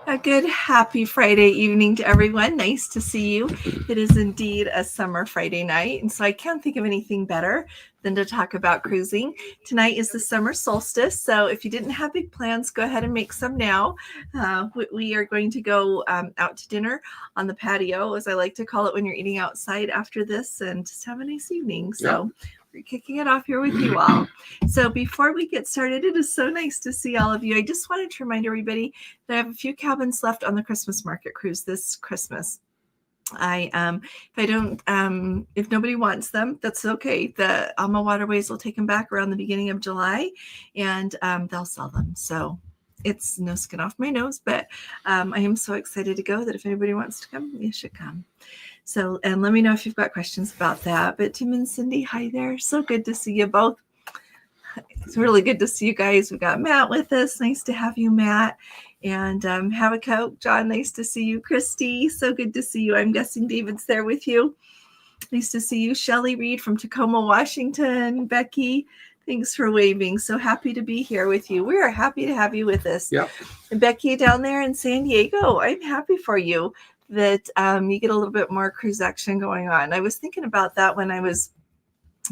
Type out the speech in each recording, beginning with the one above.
A good happy Friday evening to everyone. Nice to see you. It is indeed a summer Friday night, and so I can't think of anything better than to talk about cruising. Tonight is the summer solstice, so if you didn't have big plans, go ahead and make some now. We are going to go out to dinner on the patio, as I like to call it, when you're eating outside after this, and just have a nice evening. So we're kicking it off here with you all. So before we get started, it is so nice to see all of you. I just wanted to remind everybody that I have a few cabins left on the Christmas market cruise this Christmas. If nobody wants them, that's okay. The Alma Waterways will take them back around the beginning of July, and they'll sell them. So it's no skin off my nose, but I am so excited to go that if anybody wants to come, you should come. So, and let me know if you've got questions about that. But Tim and Cindy, hi there. So good to see you both. It's really good to see you guys. We've got Matt with us. Nice to have you, Matt. And have a Coke. John, nice to see you. Christy, so good to see you. I'm guessing David's there with you. Nice to see you. Shelley Reed from Tacoma, Washington. Becky, thanks for waving. So happy to be here with you. We are happy to have you with us. Yep. And Becky down there in San Diego, I'm happy for you that you get a little bit more cruise action going on. I was thinking about that when I was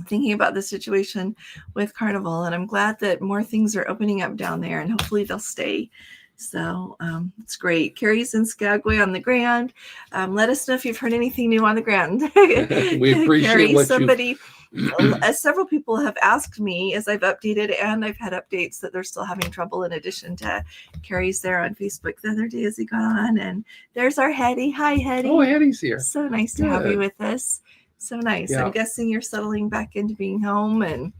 thinking about the situation with Carnival, and I'm glad that more things are opening up down there, and hopefully they'll stay. So it's great. Carrie's in Skagway on the Grand. Let us know if you've heard anything new on the Grand. We appreciate Carrie, several people have asked me as I've updated, and I've had updates that they're still having trouble, in addition to Carrie's there on Facebook the other day as he got on. And there's our Hetty. Hi, Hetty. Oh, Hetty's here. So nice to have you with us. So nice. Yeah. I'm guessing you're settling back into being home and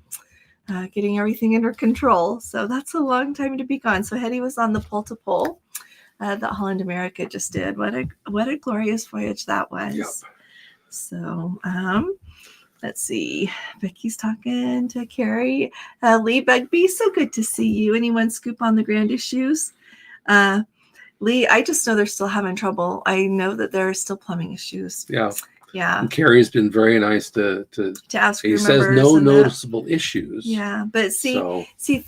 getting everything under control. So that's a long time to be gone. So Hetty was on the Pole to Pole that Holland America just did. What a glorious voyage that was. Yep. So let's see. Becky's talking to Carrie. Lee Bugby, so good to see you. Anyone scoop on the Grand issues? Lee, I just know they're still having trouble. I know that there are still plumbing issues. Yeah. Yeah. And Carrie's been very nice to ask. He says no noticeable issues. Yeah, but see,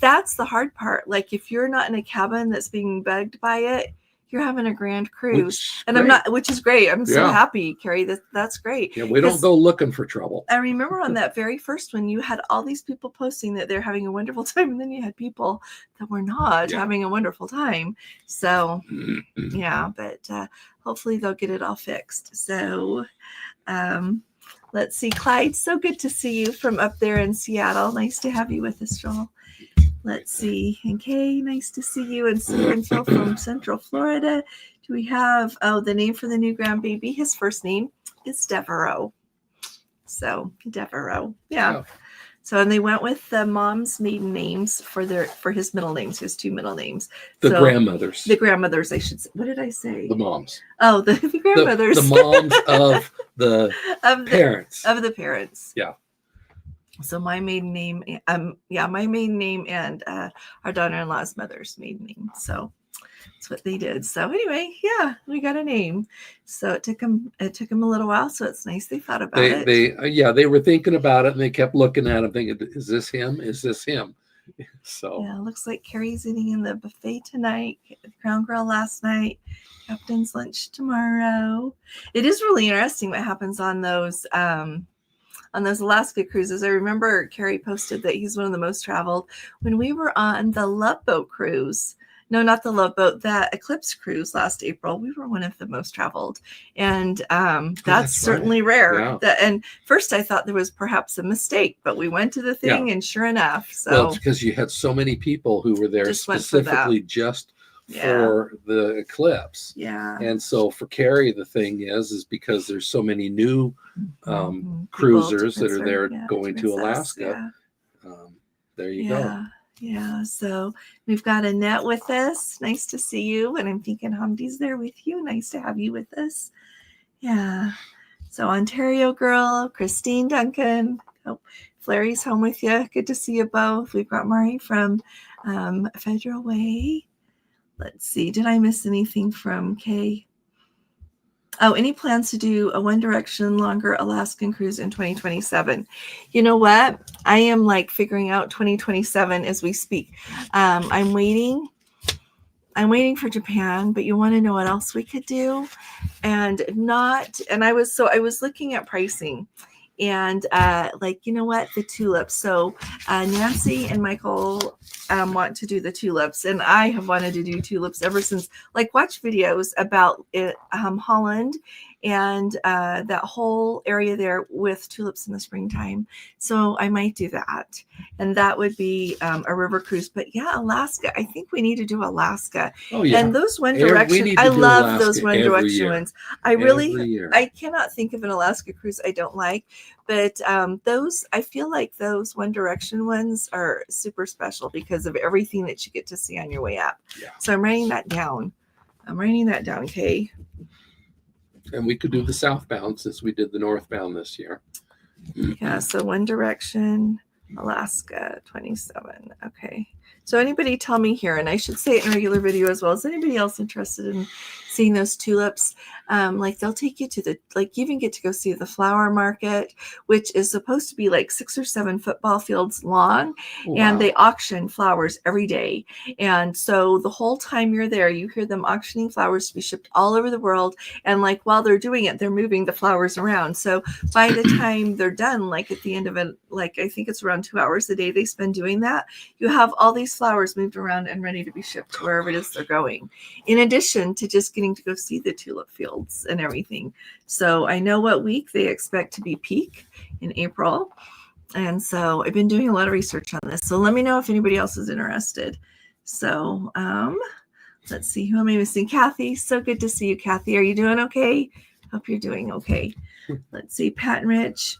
that's the hard part. Like if you're not in a cabin that's being bugged by it, you're having a grand cruise, which is great. I'm so happy, Carrie. That's great. Yeah, we don't go looking for trouble. I remember on that very first one, you had all these people posting that they're having a wonderful time, and then you had people that were not having a wonderful time. So, but hopefully they'll get it all fixed. So, let's see, Clyde. So good to see you from up there in Seattle. Nice to have you with us, Joel. Let's see. And Kay, nice to see you. And Phil from Central Florida. Do we have, the name for the new grandbaby? His first name is Devereaux. So, Devereaux. Yeah. So, and they went with the mom's maiden names for his middle names, his two middle names. Grandmothers. The grandmothers, I should say. What did I say? The moms. Oh, the grandmothers. The moms of the parents. Of the parents. Yeah. So my maiden name, my maiden name and our daughter-in-law's mother's maiden name. So that's what they did. So anyway, we got a name. So it took them a little while. So it's nice they thought about it. They were thinking about it, and they kept looking at him, thinking, "Is this him? Is this him?" So it looks like Carrie's eating in the buffet tonight. Crown Grill last night. Captain's lunch tomorrow. It is really interesting what happens on those Alaska cruises. I remember Carrie posted that he's one of the most traveled. When we were on the Love Boat cruise, no, not the Love Boat, that Eclipse cruise last April, we were one of the most traveled. And that's certainly rare. Yeah. And first I thought there was perhaps a mistake, but we went to the thing and sure enough. So well, it's because you had so many people who were there specifically just for the eclipse. Yeah. And so for Carrie, the thing is because there's so many new cruisers that are there going to Alaska. There you go. Yeah. So we've got Annette with us. Nice to see you. And I'm thinking Hamdi's there with you. Nice to have you with us. Yeah. So Ontario girl, Christine Duncan. Oh, Flary's home with you. Good to see you both. We've got Mari from Federal Way. Let's see. Did I miss anything from Kay? Oh, any plans to do a One Direction longer Alaskan cruise in 2027? You know what? I am figuring out 2027 as we speak. I'm waiting. I'm waiting for Japan, but you want to know what else we could do? And I was looking at pricing. And like, you know what, the tulips. So Nancy and Michael want to do the tulips, and I have wanted to do tulips ever since, like, watch videos about it, Holland and that whole area there with tulips in the springtime. So I might do that, and that would be a river cruise. But yeah, Alaska, I think we need to do Alaska. Oh yeah, and those One Direction, I love Alaska those One Direction ones. I cannot think of an Alaska cruise I don't like. But those, I feel like those One Direction ones are super special because of everything that you get to see on your way up. Yeah. So I'm writing that down. Kay. And we could do the southbound since we did the northbound this year. Yeah, so One Direction, Alaska, 27. Okay. So anybody tell me here, and I should say it in regular video as well. Is anybody else interested in seeing those tulips? Like they'll take you to you even get to go see the flower market, which is supposed to be like 6 or 7 football fields long. Wow. And they auction flowers every day. And so the whole time you're there, you hear them auctioning flowers to be shipped all over the world. And like while they're doing it, they're moving the flowers around. So by the time they're done, like at the end of it, like I think it's around 2 hours a day they spend doing that, you have all these flowers moved around and ready to be shipped to wherever it is they're going, in addition to just getting to go see the tulip fields and everything. So I know what week they expect to be peak in April. And so I've been doing a lot of research on this. So let me know if anybody else is interested. So let's see, who am I missing? Kathy. So good to see you, Kathy. Are you doing okay? Hope you're doing okay. Let's see, Pat and Rich.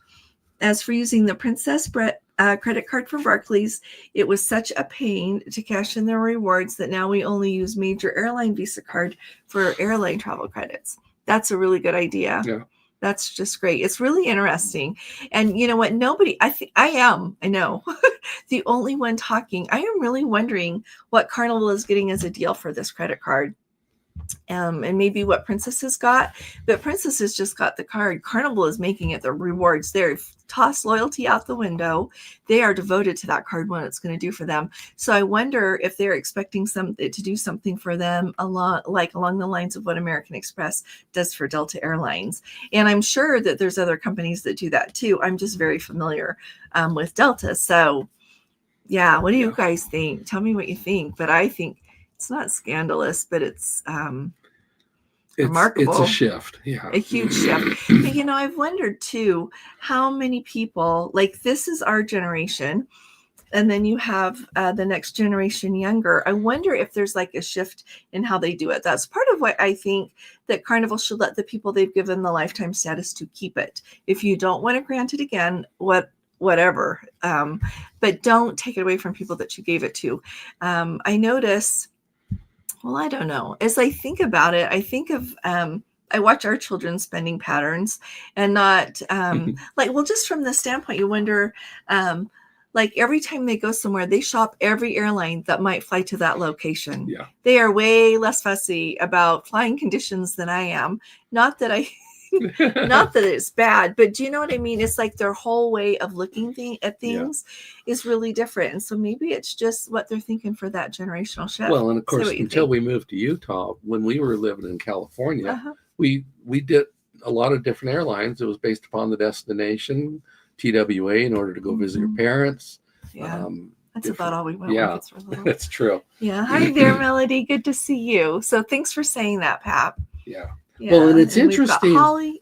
As for using the Princess credit card from Barclays, it was such a pain to cash in their rewards that now we only use major airline Visa card for airline travel credits. That's a really good idea. Yeah. That's just great. It's really interesting. And you know what? I know the only one talking. I am really wondering what Carnival is getting as a deal for this credit card. And maybe what Princess has got, but Princess has just got the card. Carnival is making it the rewards. They're toss loyalty out the window. They are devoted to that card, what it's going to do for them. So I wonder if they're expecting it to do something for them along the lines of what American Express does for Delta Airlines. And I'm sure that there's other companies that do that too. I'm just very familiar with Delta. So yeah, what do you guys think? Tell me what you think. But I think it's not scandalous, but it's remarkable. It's a shift. Yeah. A huge shift. But, I've wondered too, how many people, like this is our generation, and then you have the next generation younger. I wonder if there's like a shift in how they do it. That's part of why I think that Carnival should let the people they've given the lifetime status to keep it. If you don't want to grant it again, whatever. But don't take it away from people that you gave it to. I notice, well, I don't know. As I think about it, I think of, I watch our children's spending patterns and not just from the standpoint, you wonder, like every time they go somewhere, they shop every airline that might fly to that location. Yeah. They are way less fussy about flying conditions than I am. Not that it's bad, but do you know what I mean? It's like their whole way of looking at things is really different. And so maybe it's just what they're thinking for that generational shift. Well, and of course, until we moved to Utah, when we were living in California, we did a lot of different airlines. It was based upon the destination, TWA, in order to go visit your parents. Yeah. That's about all we went with. That's true. Yeah. Hi there, Melody. Good to see you. So thanks for saying that, Pat. Yeah. Well, and it's interesting.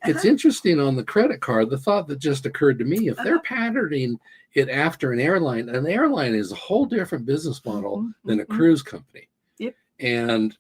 It's interesting on the credit card. The thought that just occurred to me: if they're patterning it after an airline is a whole different business model than a cruise company. Yep. And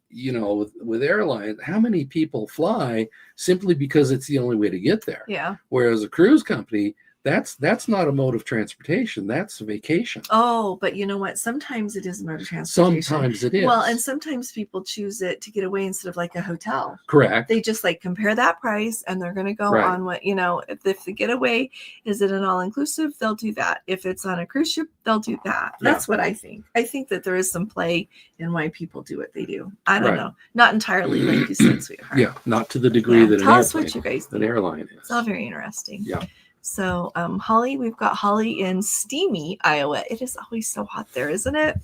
with airlines, how many people fly simply because it's the only way to get there? Yeah. Whereas a cruise company, that's not a mode of transportation. That's a vacation. Oh, but you know what? Sometimes it is a mode of transportation. Sometimes it is. Well, and sometimes people choose it to get away instead of like a hotel. Correct. They just like compare that price and they're going to go on what, if the getaway is it an all-inclusive, they'll do that. If it's on a cruise ship, they'll do that. That's what I think. I think that there is some play in why people do what they do. I don't know. Not entirely, like you said, sweetheart. Yeah, not to the degree that tell us what you guys think. An airline is. It's all very interesting. Yeah. So Holly, we've got Holly in steamy Iowa. It is always so hot there, isn't it?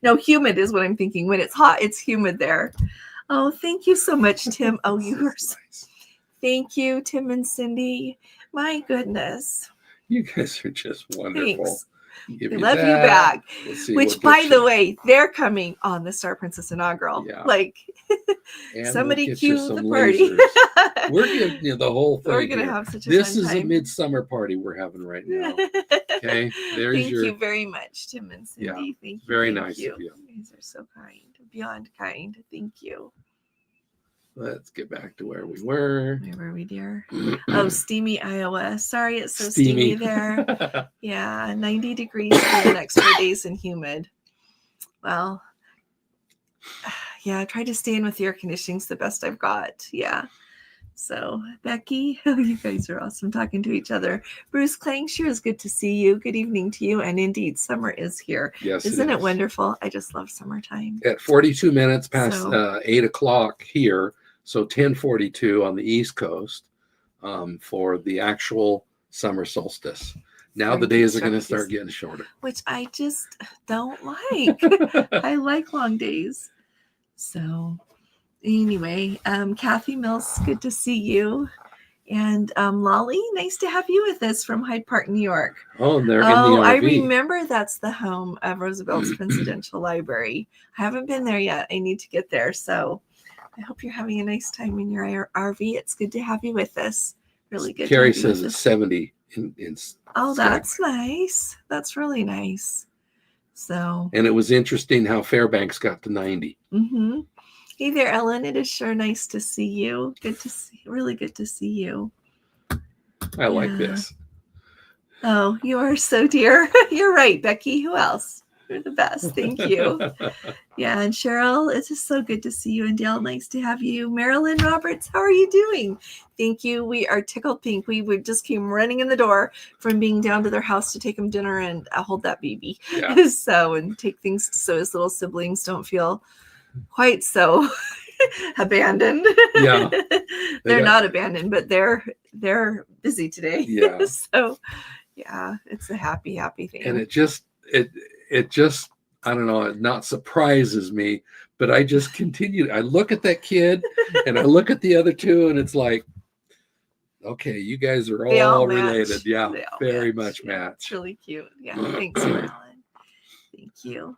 No, humid is what I'm thinking. When it's hot, it's humid there. Oh, thank you so much, Tim. Oh, you are so nice. Thank you, Tim and Cindy. My goodness. You guys are just wonderful. Thanks. We love you back. Which, by the way, they're coming on the Star Princess inaugural. Yeah. Like, somebody cue the party. We're giving you the whole thing. We're gonna have such a This fun is time. a midsummer party we're having right now. Okay, there's Thank you very much, Tim and Cindy. Yeah, thank you. Very nice of you. You guys are so kind, beyond kind. Thank you. Let's get back to where we were. Where were we, dear? Oh, steamy Iowa. Sorry, it's so steamy there. Yeah, 90 degrees for the next 4 days and humid. Well, yeah, I try to stay in with the air conditioning's the best I've got. Yeah. So, Becky, you guys are awesome talking to each other. Bruce Klang, sure is good to see you. Good evening to you. And indeed, summer is here. Yes, Isn't it wonderful? I just love summertime. At 42 minutes past 8 o'clock here, so 10:42 on the East Coast for the actual summer solstice. Now the days are going to start getting shorter. Which I just don't like. I like long days. So anyway, Kathy Mills, good to see you. And Lolly, nice to have you with us from Hyde Park, New York. Oh, and they're in the RV. I remember that's the home of Roosevelt's Presidential Library. I haven't been there yet. I need to get there. So I hope you're having a nice time in your RV. It's good to have you with us. Really good. Carrie says it's 70 in Oh, that's nice. That's really nice. So. And it was interesting how Fairbanks got to 90. Mm-hmm. Hey there, Ellen. It is sure nice to see you. Good to see. Really good to see you. I like this. Oh, you are so dear. You're right, Becky. Who else? You're the best. Thank you. Yeah, and Cheryl, it's just so good to see you. And Dale, nice to have you. Marilyn Roberts, how are you doing? Thank you. We are tickled pink. We just came running in the door from being down to their house to take them dinner and hold that baby. Yeah. And take things so his little siblings don't feel quite so abandoned. Yeah. They're not abandoned, but they're busy today. Yeah. So yeah, it's a happy thing. And it just I don't know, it not surprises me, but I just continue. I look at that kid and I look at the other two and it's like, okay, you guys are all related. Yeah, very much match. It's really cute. Yeah, thanks, Marilyn. Thank you.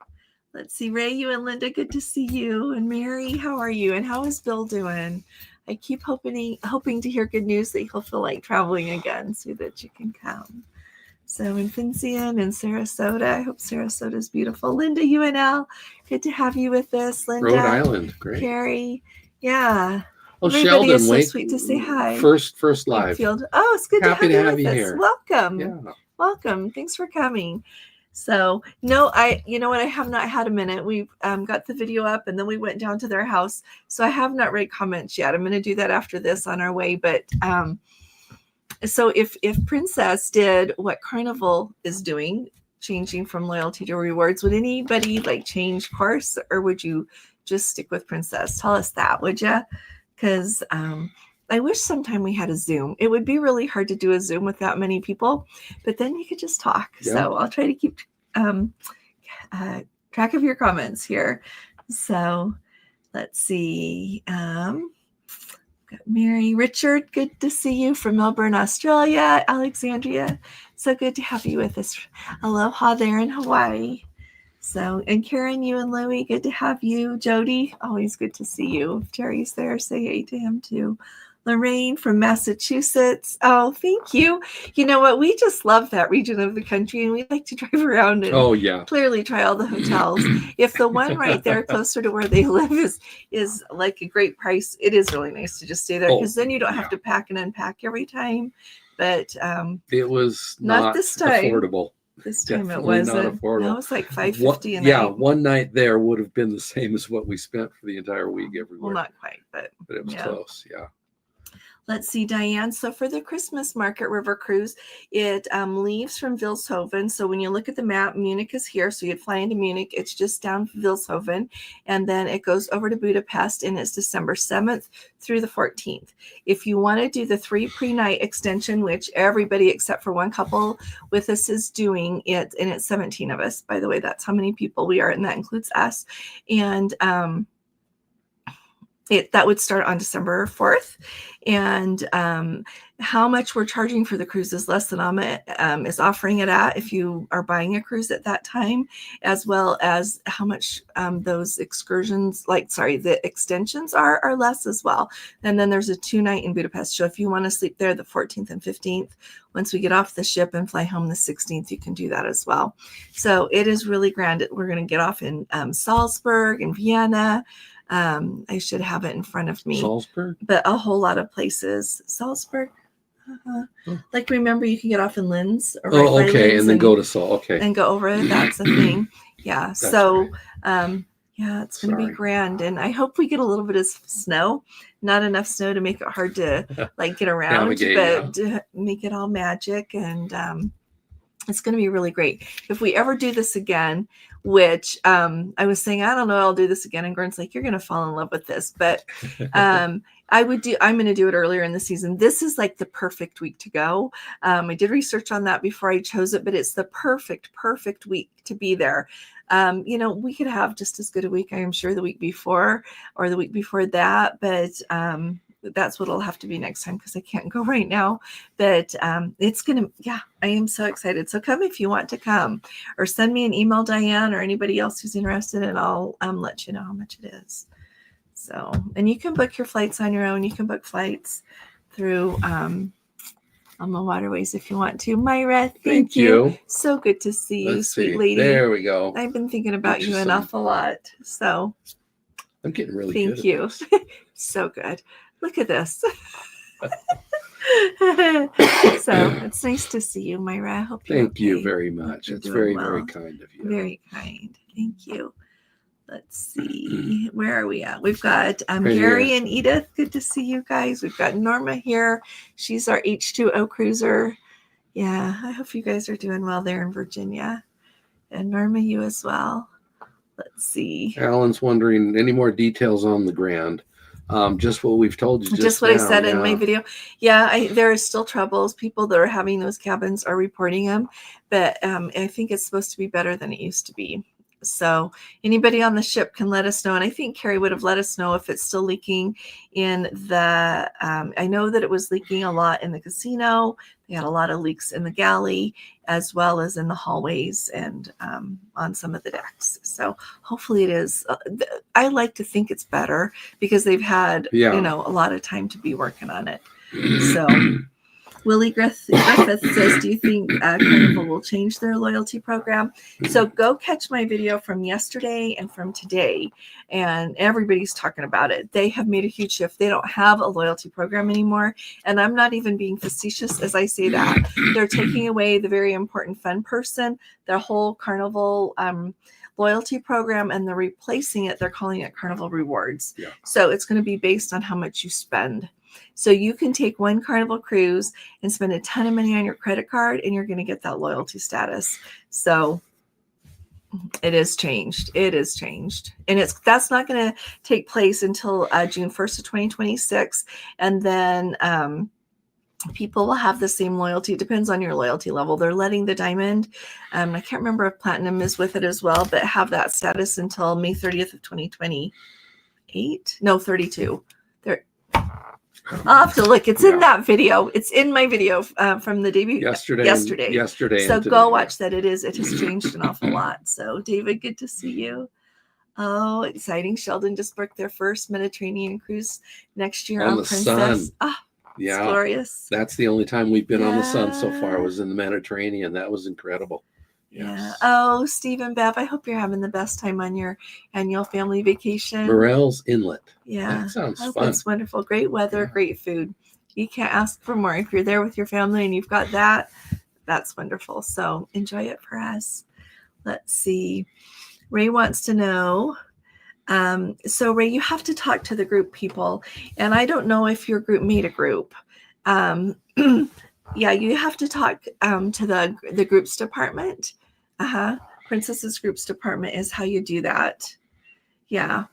Let's see, Ray, you and Linda, good to see you. And Mary, how are you? And how is Bill doing? I keep hoping to hear good news that he'll feel like traveling again so that you can come. So in Vincian and Sarasota, I hope Sarasota's beautiful. Linda, UNL, good to have you with us. Linda, Rhode Island, great. Carrie, yeah. Oh, everybody Sheldon, is so sweet to say hi. First live. Wakefield. Oh, it's good Happy to have you with us. Here. Welcome. Yeah. Welcome. Thanks for coming. So no, you know what? I have not had a minute. We've got the video up and then we went down to their house. So I have not read comments yet. I'm going to do that after this on our way. But so if Princess did what Carnival is doing, changing from loyalty to rewards, would anybody like change course, or would you just stick with Princess? Tell us that, would you? Because I wish sometime we had a Zoom. It would be really hard to do a Zoom with that many people, but then you could just talk. Yeah. So I'll try to keep track of your comments here. So let's see. Mary Richard, good to see you from Melbourne, Australia. Alexandria, so good to have you with us. Aloha there in Hawaii. So, and Karen, you and Louie, good to have you. Jody, always good to see you. If Jerry's there, say hey to him too. Lorraine from Massachusetts. Oh, thank you. You know what? We just love that region of the country, and we like to drive around and clearly try all the hotels. If the one right there closer to where they live is like a great price, it is really nice to just stay there, because then you don't have to pack and unpack every time. But it was not this time. Affordable. This time it wasn't. Not affordable. No, it was like $5.50 a night. Yeah, one night there would have been the same as what we spent for the entire week everywhere. Well, not quite, but it was close. Yeah. Let's see, Diane. So for the Christmas Market River Cruise, it leaves from Vilshofen. So when you look at the map, Munich is here. So you'd fly into Munich. It's just down Vilshofen. And then it goes over to Budapest, and it's December 7th through the 14th. If you want to do the 3 pre-night extension, which everybody except for one couple with us is doing it, and it's 17 of us, by the way, that's how many people we are, and that includes us. And that would start on December 4th. And how much we're charging for the cruise is less than Amma is offering it at if you are buying a cruise at that time, as well as how much those excursions, the extensions are less as well. And then there's a 2-night in Budapest. So if you want to sleep there the 14th and 15th, once we get off the ship and fly home the 16th, you can do that as well. So it is really grand. We're going to get off in Salzburg and Vienna. I should have it in front of me. Salzburg? But a whole lot of places. Salzburg? Like, remember, you can get off in Linz. Or okay, Linz and then go to Sal. Okay. And go over it. That's a thing. Yeah. That's so, right. Yeah, it's going to be grand. And I hope we get a little bit of snow. Not enough snow to make it hard to, get around, but to make it all magic. And it's going to be really great. If we ever do this again, which I was saying, I don't know, I'll do this again. And Gordon's like, you're going to fall in love with this. But I'm going to do it earlier in the season. This is like the perfect week to go. I did research on that before I chose it, but it's the perfect week to be there. We could have just as good a week, I am sure, the week before or the week before that. But that's what it'll have to be next time because I can't go right now. But it's going to, I am so excited. So come if you want to come, or send me an email, Diane, or anybody else who's interested, and I'll let you know how much it is. So, and you can book your flights on your own. You can book flights through on the waterways if you want to. Myra, thank you. So good to see you, sweet lady. There we go. I've been thinking about you an awful lot. So I'm getting really good. Thank you. So good. Look at this. So it's nice to see you, Myra. I hope Thank you very much. It's very, very kind of you. Very kind. Thank you. Let's see. Where are we at? We've got Gary and Edith. Good to see you guys. We've got Norma here. She's our H2O cruiser. Yeah, I hope you guys are doing well there in Virginia. And Norma, you as well. Let's see. Alan's wondering, any more details on the Grand? Just what we've told you. Just what I said in my video. Yeah, there are still troubles. People that are having those cabins are reporting them, but I think it's supposed to be better than it used to be. So anybody on the ship can let us know. And I think Carrie would have let us know if it's still leaking in the, I know that it was leaking a lot in the casino. They had a lot of leaks in the galley, as well as in the hallways and on some of the decks. So hopefully it is. I like to think it's better because they've had, a lot of time to be working on it. So Willie Griffith says, do you think Carnival will change their loyalty program? So go catch my video from yesterday and from today, and everybody's talking about it. They have made a huge shift. They don't have a loyalty program anymore, and I'm not even being facetious as I say that. They're taking away the very important fun person, their whole Carnival loyalty program, and they're replacing it. They're calling it Carnival Rewards. Yeah. So it's going to be based on how much you spend. So you can take one Carnival cruise and spend a ton of money on your credit card, and you're going to get that loyalty status. So it is changed. It is changed. And that's not going to take place until June 1st of 2026. And then people will have the same loyalty. It depends on your loyalty level. They're letting the diamond, I can't remember if platinum is with it as well, but have that status until May 30th of 2028. No, 32. I'll have to look. It's in that video. It's in my video from the day yesterday. So go watch that. It has changed an awful lot. So David, good to see you. Oh, exciting. Sheldon just booked their first Mediterranean cruise next year on Princess. Oh, yeah, it's glorious. That's the only time we've been on the Sun so far, was in the Mediterranean. That was incredible. Yes. Yeah. Oh, Steve and Bev, I hope you're having the best time on your annual family vacation. Morell's Inlet. Yeah. That sounds fun. It's wonderful. Great weather, great food. You can't ask for more. If you're there with your family and you've got that, that's wonderful. So enjoy it for us. Let's see. Ray wants to know, So Ray, you have to talk to the group people, and I don't know if your group made a group. Yeah, you have to talk to the groups department. Princess's groups department is how you do that. Yeah.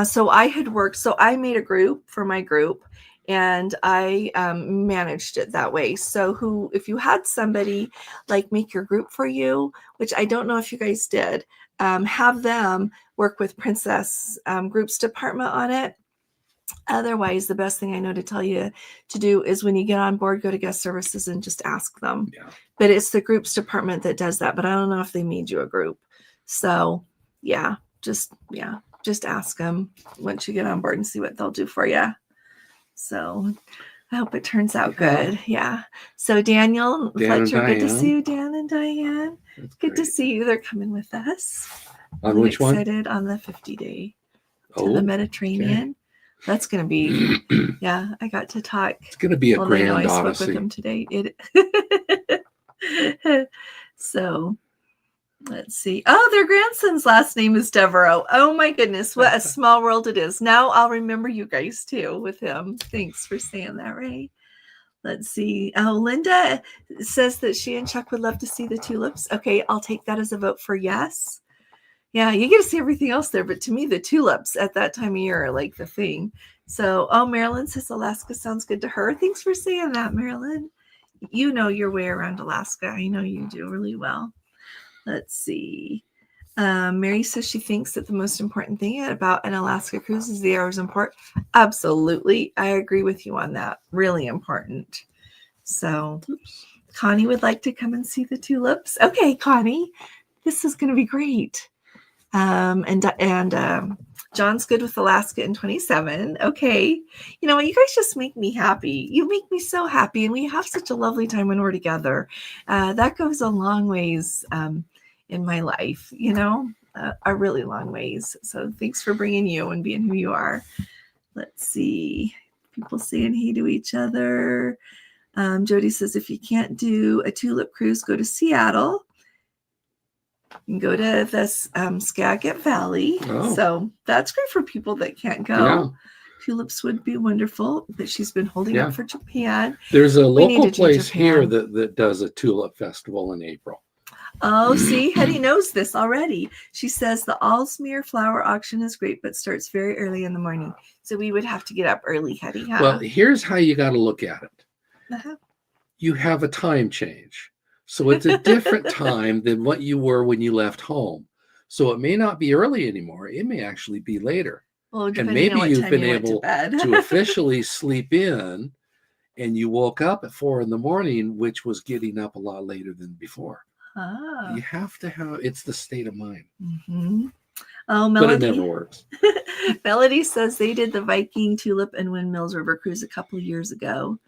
So I had worked, so I made a group for my group, and I managed it that way. So if you had somebody like make your group for you, which I don't know if you guys did, have them work with Princess groups department on it. Otherwise, the best thing I know to tell you to do is when you get on board, go to guest services and just ask them. Yeah. But it's the groups department that does that. But I don't know if they made you a group. So yeah, just ask them once you get on board and see what they'll do for you. So I hope it turns out good. Yeah. So Daniel, Fletcher, good to see you, Dan and Diane. That's good to see you. They're coming with us. On which one? Excited on the 50-day to the Mediterranean. Okay. That's going to be, yeah, I got to talk. It's going to be a grand odyssey. I spoke with them today. So let's see. Oh, their grandson's last name is Devereaux. Oh my goodness, what a small world it is. Now I'll remember you guys too with him. Thanks for saying that, Ray. Let's see. Oh, Linda says that she and Chuck would love to see the tulips. Okay, I'll take that as a vote for yes. Yeah, you get to see everything else there, but to me, the tulips at that time of year are like the thing. So, Marilyn says Alaska sounds good to her. Thanks for saying that, Marilyn. You know your way around Alaska. I know you do really well. Let's see. Mary says she thinks that the most important thing about an Alaska cruise is the hours in port. Absolutely. I agree with you on that. Really important. So, Connie would like to come and see the tulips. Okay, Connie, this is going to be great. And John's good with Alaska in 27. Okay. You know what? You guys just make me happy. You make me so happy. And we have such a lovely time when we're together. That goes a long ways in my life, you know, a really long ways. So thanks for bringing you and being who you are. Let's see. People saying hey to each other. Jody says, if you can't do a tulip cruise, go to Seattle. And go to this Skagit Valley. Oh. So that's great for people that can't go. Yeah. Tulips would be wonderful, but she's been holding up for Japan. There's a local place here that does a tulip festival in April. Oh, see, Hetty knows this already. She says the Aalsmeer flower auction is great, but starts very early in the morning. So we would have to get up early, Hetty. Huh? Well, here's how you got to look at it. You have a time change. So it's a different time than what you were when you left home. So it may not be early anymore. It may actually be later. Well, and maybe you've been able to officially sleep in and you woke up at 4 a.m, which was getting up a lot later than before. Ah. You have to have, it's the state of mind. Mm-hmm. Oh, Melody. But it never works. Melody says they did the Viking Tulip and Windmills River Cruise a couple of years ago.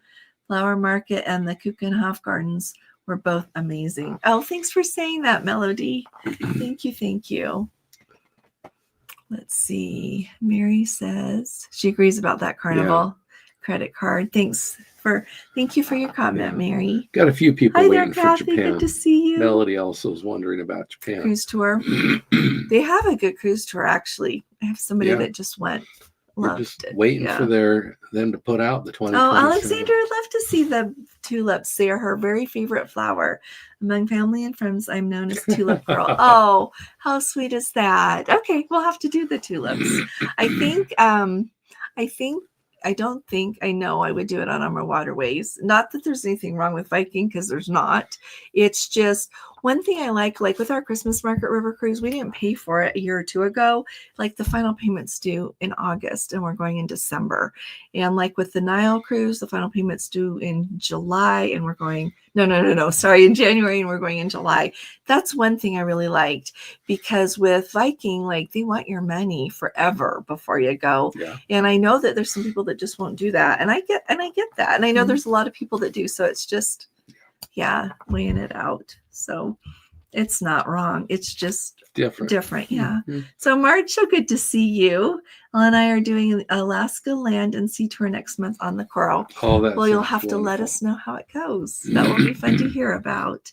Flower Market and the Kuchenhof Gardens were both amazing. Oh, thanks for saying that, Melody. Thank you. Let's see. Mary says she agrees about that Carnival credit card. Thank you for your comment, Mary. Got a few people waiting for Kathy. Japan. Good to see you. Melody also is wondering about Japan. Cruise tour. They have a good cruise tour, actually. I have somebody that just went. We're just waiting for them to put out the 20. Oh, Alexandra would love to see the tulips. They are her very favorite flower. Among family and friends, I'm known as Tulip Girl. Oh, how sweet is that? Okay, we'll have to do the tulips. I know I would do it on Umber Waterways. Not that there's anything wrong with Viking, because there's not. It's just one thing I like with our Christmas Market River Cruise, we didn't pay for it a year or two ago. Like the final payment's due in August and we're going in December. And like with the Nile Cruise, the final payment's due in July and we're going, in January and we're going in July. That's one thing I really liked, because with Viking, like they want your money forever before you go. Yeah. And I know that there's some people that just won't do that. And I get that. And I know there's a lot of people that do. So it's just, weighing it out. So it's not wrong. It's just different. Yeah. Mm-hmm. So Marge, so good to see you. Elle and I are doing an Alaska land and sea tour next month on the Coral. Oh, well, you'll have to let us know how it goes. That will be fun to hear about.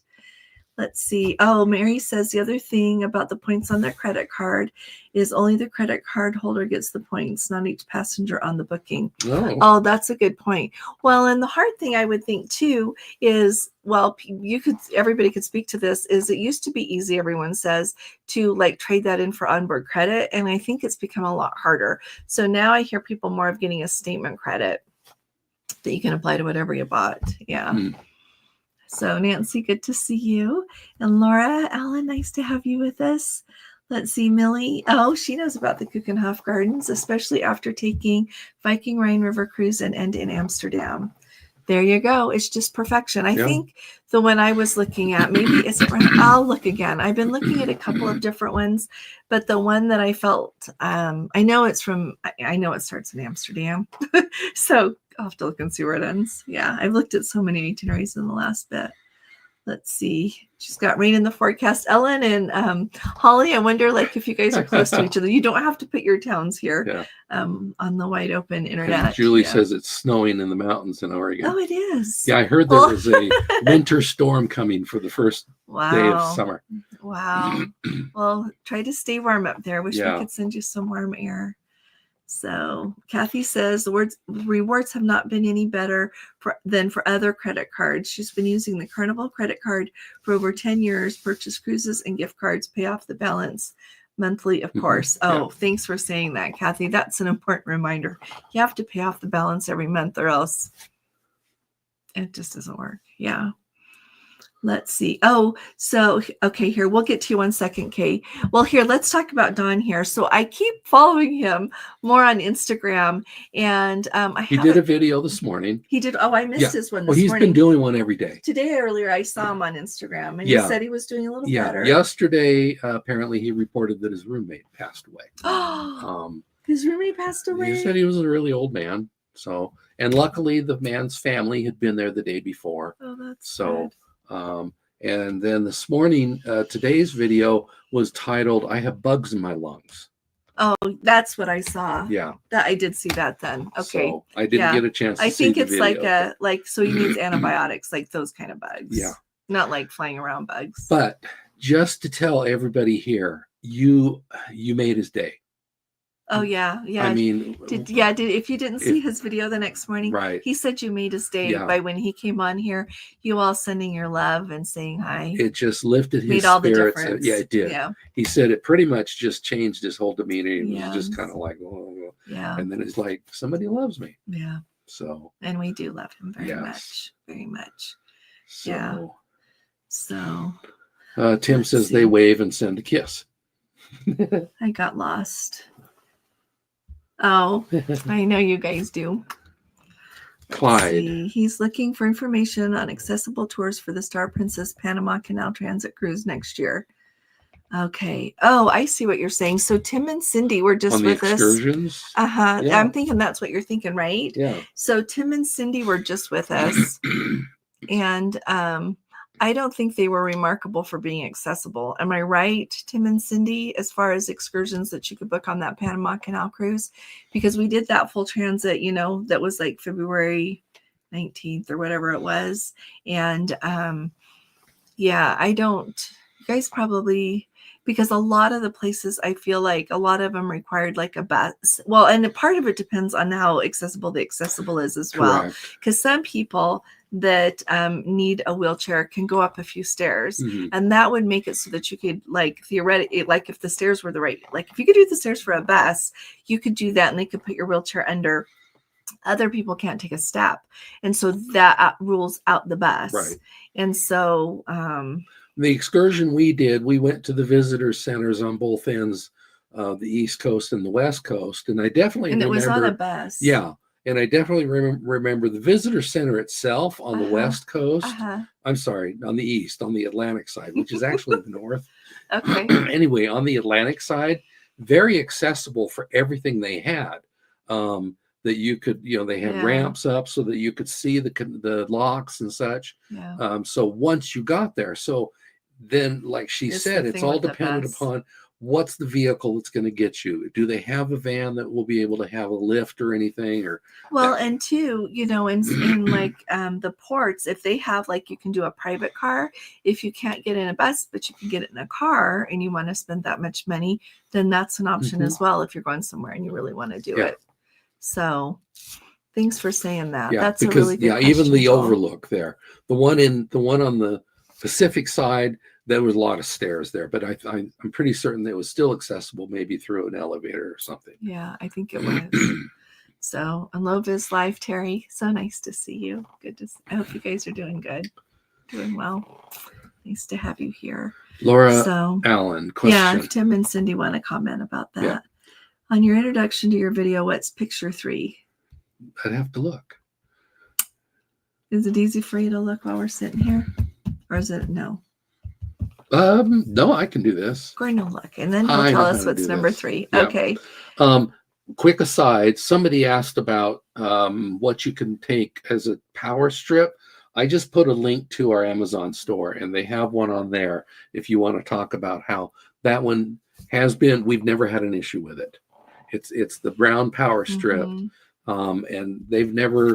Let's see. Oh, Mary says the other thing about the points on their credit card is only the credit card holder gets the points, not each passenger on the booking. Oh, that's a good point. Well, and the hard thing I would think too is, well, everybody could speak to this, is it used to be easy, everyone says, to like trade that in for onboard credit. And I think it's become a lot harder. So now I hear people more of getting a statement credit that you can apply to whatever you bought. Yeah. So Nancy, good to see you. And Laura, Alan, nice to have you with us. Let's see, Millie. Oh, she knows about the Keukenhof Gardens, especially after taking Viking Rhine River Cruise and end in Amsterdam. There you go. It's just perfection. I think the one I was looking at, maybe it's right. I'll look again. I've been looking at a couple of different ones, but the one that I felt, I know it starts in Amsterdam. So I'll have to look and see where it ends. Yeah, I've looked at so many itineraries in the last bit. Let's see. She's got rain in the forecast. Ellen and Holly, I wonder like if you guys are close to each other. You don't have to put your towns here on the wide open internet. And Julie says it's snowing in the mountains in Oregon. Oh, it is. Yeah, I heard there was a winter storm coming for the first day of summer. Wow. Well, try to stay warm up there. Wish we could send you some warm air. So Kathy says the rewards have not been any better than for other credit cards. She's been using the Carnival credit card for over 10 years, purchase cruises and gift cards, pay off the balance monthly, of course. Oh, thanks for saying that, Kathy. That's an important reminder. You have to pay off the balance every month or else it just doesn't work. Yeah. Let's see. Oh, so, okay, here, we'll get to you 1 second, Kay. Well, here, let's talk about Don here. So I keep following him more on Instagram, and he did a video this morning. He did. Oh, I missed his one this morning. Well, he's been doing one every day. Today, earlier, I saw him on Instagram, and he said he was doing a little better. Yesterday, apparently, he reported that his roommate passed away. His roommate passed away? He said he was a really old man. So, and luckily, the man's family had been there the day before. Oh, that's so. And then this morning, today's video was titled, "I Have Bugs in My Lungs." Oh, that's what I saw. Yeah. That I did see that then. Okay. So I didn't get a chance to see I think it's video, so he needs antibiotics, like those kind of bugs. Yeah. Not like flying around bugs. But just to tell everybody here, you made his day. Oh yeah. I mean, if you didn't see his video the next morning, right? He said you made his day by when he came on here. You all sending your love and saying hi. It just lifted his all spirits. The difference. Yeah, it did. Yeah. He said it pretty much just changed his whole demeanor. He was just kind of like, yeah. And then it's like, somebody loves me. Yeah. So. And we do love him very much, very much. So, yeah. So. Tim says they wave and send a kiss. I got lost. Oh, I know you guys do. Clyde. He's looking for information on accessible tours for the Star Princess Panama Canal Transit Cruise next year. Okay. Oh, I see what you're saying. So Tim and Cindy were just with us. Excursions? Yeah. I'm thinking that's what you're thinking, right? Yeah. So Tim and Cindy were just with us. And I don't think they were remarkable for being accessible. Am I right, Tim and Cindy, as far as excursions that you could book on that Panama Canal cruise? Because we did that full transit, that was like February 19th or whatever it was. And you guys probably, because a lot of the places, I feel like a lot of them required like a bus. Well, and a part of it depends on how accessible the accessible is as well. Because some people that need a wheelchair can go up a few stairs, and that would make it so that you could, like, theoretically, like if the stairs were the right, like if you could do the stairs for a bus, you could do that and they could put your wheelchair under. Other people can't take a step, and so that rules out the bus. Right. And so the excursion we did, we went to the visitor centers on both ends, the East Coast and the West Coast, and I definitely remember. And it was on a bus. Yeah. And I definitely remember the visitor center itself on the West Coast. I'm sorry, on the East, on the Atlantic side, which is actually the North. Okay. Anyway, on the Atlantic side, very accessible for everything they had. That you could, they had ramps up so that you could see the locks and such. Yeah. So once you got there, so then, like she said, it's all dependent upon what's the vehicle that's going to get you? Do they have a van that will be able to have a lift or anything? Or well, and two, you know, in like the ports, if they have like, you can do a private car. If you can't get in a bus, but you can get it in a car, and you want to spend that much money, then that's an option as well. If you're going somewhere and you really want to do it. So thanks for saying that. Yeah, that's because a really good question, even the Joel. overlook there, the one on the Pacific side, there was a lot of stairs there, but I'm pretty certain that it was still accessible, maybe through an elevator or something. Yeah, I think it was. So, and love is life, Terry. So nice to see you. Good to see. I hope you guys are doing good, doing well. Nice to have you here, Laura. Allen, question. Yeah, if Tim and Cindy want to comment about that. Yeah. On your introduction to your video, what's picture 3? I'd have to look. Is it easy for you to look while we're sitting here, or is it no? No, I can do this. Go ahead and look, and then he'll tell us what's number 3. Yeah. Okay. Quick aside, somebody asked about what you can take as a power strip. I just put a link to our Amazon store, and they have one on there if you want to talk about how that one has been. We've never had an issue with it. It's the brown power strip, and they've never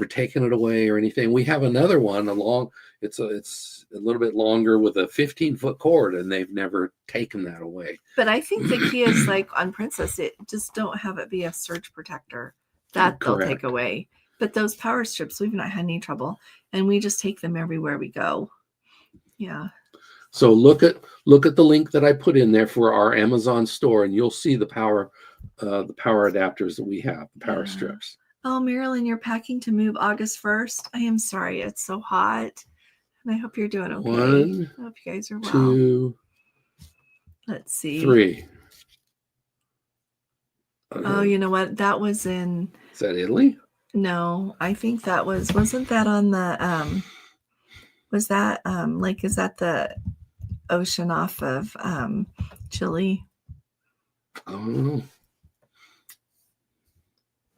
taken it away or anything. We have another one along. It's a little bit longer with a 15-foot cord, and they've never taken that away. But I think the key is like on Princess, it just don't have it be a surge protector that they'll take away. But those power strips, we've not had any trouble, and we just take them everywhere we go. Yeah. So look at the link that I put in there for our Amazon store, and you'll see the power adapters that we have, the power strips. Oh, Marilyn, you're packing to move August 1st. I am sorry, it's so hot, and I hope you're doing okay. 1, I hope you guys are well. 2, let's see. 3. Oh, you know what? That was in. Is that Italy? No, I think that wasn't that on the was that like, is that the ocean off of Chile? I don't know.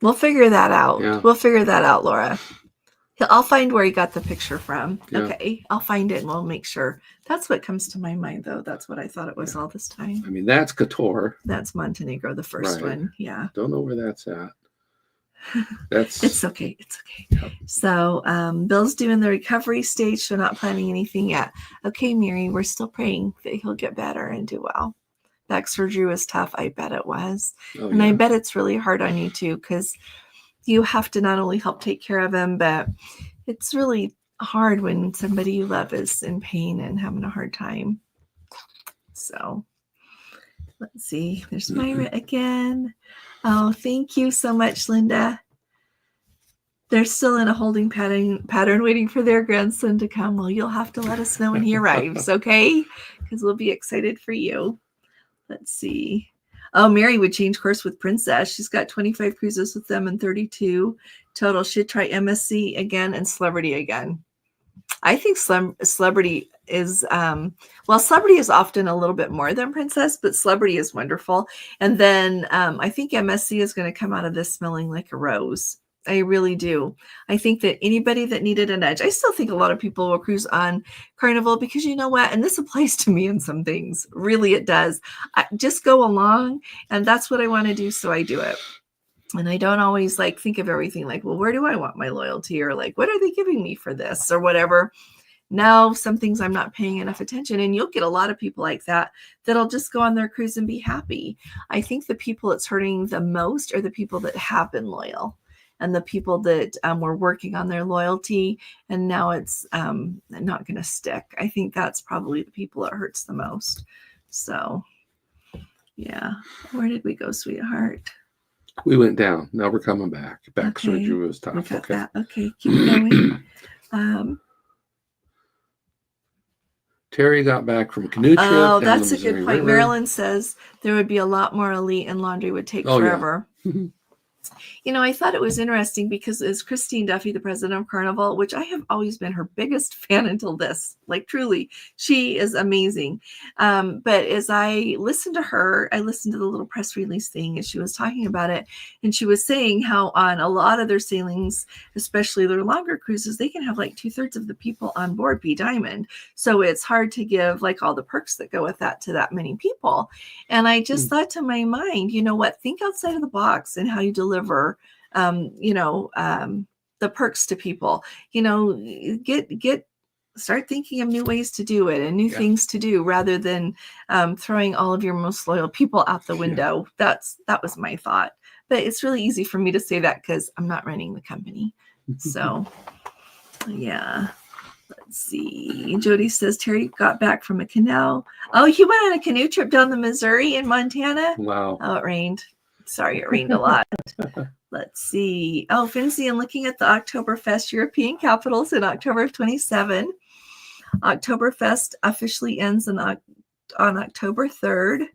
We'll figure that out. Yeah. We'll figure that out, Laura. I'll find where he got the picture from. Yeah. Okay, I'll find it and we'll make sure. That's what comes to my mind, though. That's what I thought it was all this time. I mean, that's Kotor. That's Montenegro, the first one. Yeah. Don't know where that's at. That's It's okay. It's okay. Yep. So Bill's doing the recovery stage, so not planning anything yet. Okay, Mary, we're still praying that he'll get better and do well. Back surgery was tough. I bet it was. And I bet it's really hard on you too, because you have to not only help take care of him, but it's really hard when somebody you love is in pain and having a hard time. So let's see. There's Myra again. Oh, thank you so much, Linda. They're still in a holding pattern waiting for their grandson to come. Well, you'll have to let us know when he arrives, okay? Because we'll be excited for you. Let's see. Oh, Mary would change course with Princess. She's got 25 cruises with them and 32 total. She'd try MSC again and Celebrity again. I think Celebrity is, Celebrity is often a little bit more than Princess, but Celebrity is wonderful. And then I think MSC is going to come out of this smelling like a rose. I really do. I think that anybody that needed an edge, I still think a lot of people will cruise on Carnival because you know what? And this applies to me in some things. Really, it does. I just go along, and that's what I want to do. So I do it. And I don't always like think of everything like, well, where do I want my loyalty? Or like, what are they giving me for this or whatever? Now, some things I'm not paying enough attention. And you'll get a lot of people like that, that'll just go on their cruise and be happy. I think the people it's hurting the most are the people that have been loyal. And the people that were working on their loyalty and now it's not going to stick. I think that's probably the people it hurts the most. So, yeah. Where did we go, sweetheart? We went down. Now we're coming back. Back Okay. surgery was tough. We got Okay. that. Okay, keep going. Terry got back from a canoe trip. Oh, down that's the a good Missouri point. River. Marilyn says there would be a lot more elite and laundry would take forever. Yeah. I thought it was interesting because as Christine Duffy, the president of Carnival, which I have always been her biggest fan until this, like truly, she is amazing. But as I listened to her, I listened to the little press release thing and she was talking about it. And she was saying how on a lot of their sailings, especially their longer cruises, they can have like 2/3 of the people on board be diamond. So it's hard to give like all the perks that go with that to that many people. And I just thought to my mind, you know what, think outside of the box and how you deliver the perks to people. Start thinking of new ways to do it and new things to do rather than throwing all of your most loyal people out the window. That was my thought. But it's really easy for me to say that because I'm not running the company. So yeah. Let's see. Jody says Terry got back from a canal. Oh, he went on a canoe trip down the Missouri in Montana. Wow. Oh, it rained. Sorry, it rained a lot. Let's see. Oh, Finzi, and looking at the Oktoberfest European capitals in October of 27. Oktoberfest officially ends on October 3rd.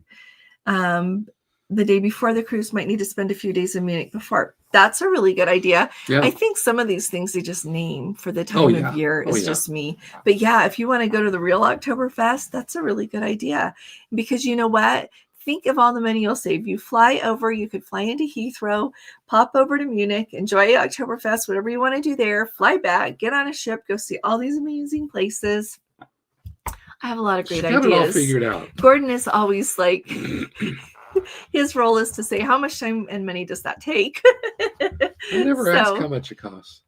The day before the cruise, might need to spend a few days in Munich before. That's a really good idea. Yeah. I think some of these things they just name for the time of year is just me. But yeah, if you want to go to the real Oktoberfest, that's a really good idea. Because you know what? Think of all the money you'll save. You fly over, you could fly into Heathrow, pop over to Munich, enjoy Oktoberfest, whatever you want to do there, fly back, get on a ship, go see all these amazing places. I have a lot of great ideas. Got it all figured out. Gordon is always like, his role is to say, how much time and money does that take? I never ask how much it costs.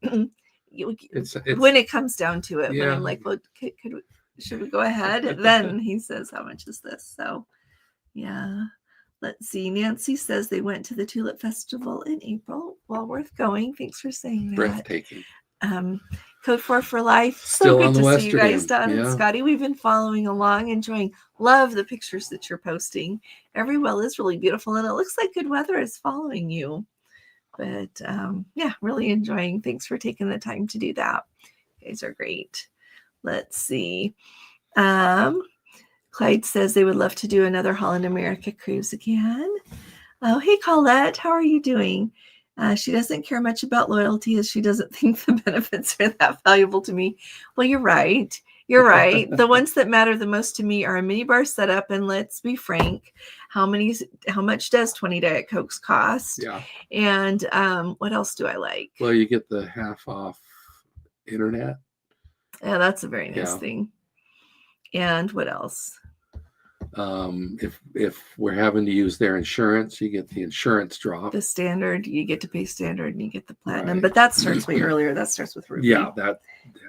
It's when it comes down to it, when I'm like, well, should we go ahead? Then he says, how much is this? So yeah. Let's see. Nancy says they went to the Tulip Festival in April. Well worth going. Thanks for saying that. Breathtaking. Code 4 for life. So good to see you guys, Don and Scotty. We've been following along, enjoying. Love the pictures that you're posting. Every well is really beautiful, and it looks like good weather is following you. But yeah, really enjoying. Thanks for taking the time to do that. You guys are great. Let's see. Clyde says they would love to do another Holland America cruise again. Oh, hey, Colette. How are you doing? She doesn't care much about loyalty as she doesn't think the benefits are that valuable to me. Well, you're right. You're right. The ones that matter the most to me are a minibar setup. And let's be frank, how much does 20 Diet Cokes cost? Yeah. And what else do I like? Well, you get the half off internet. Yeah, that's a very nice thing. And what else? If we're having to use their insurance, you get the insurance drop. The standard, you get to pay standard, and you get the platinum. Right. But that starts way earlier. That starts with Ruby.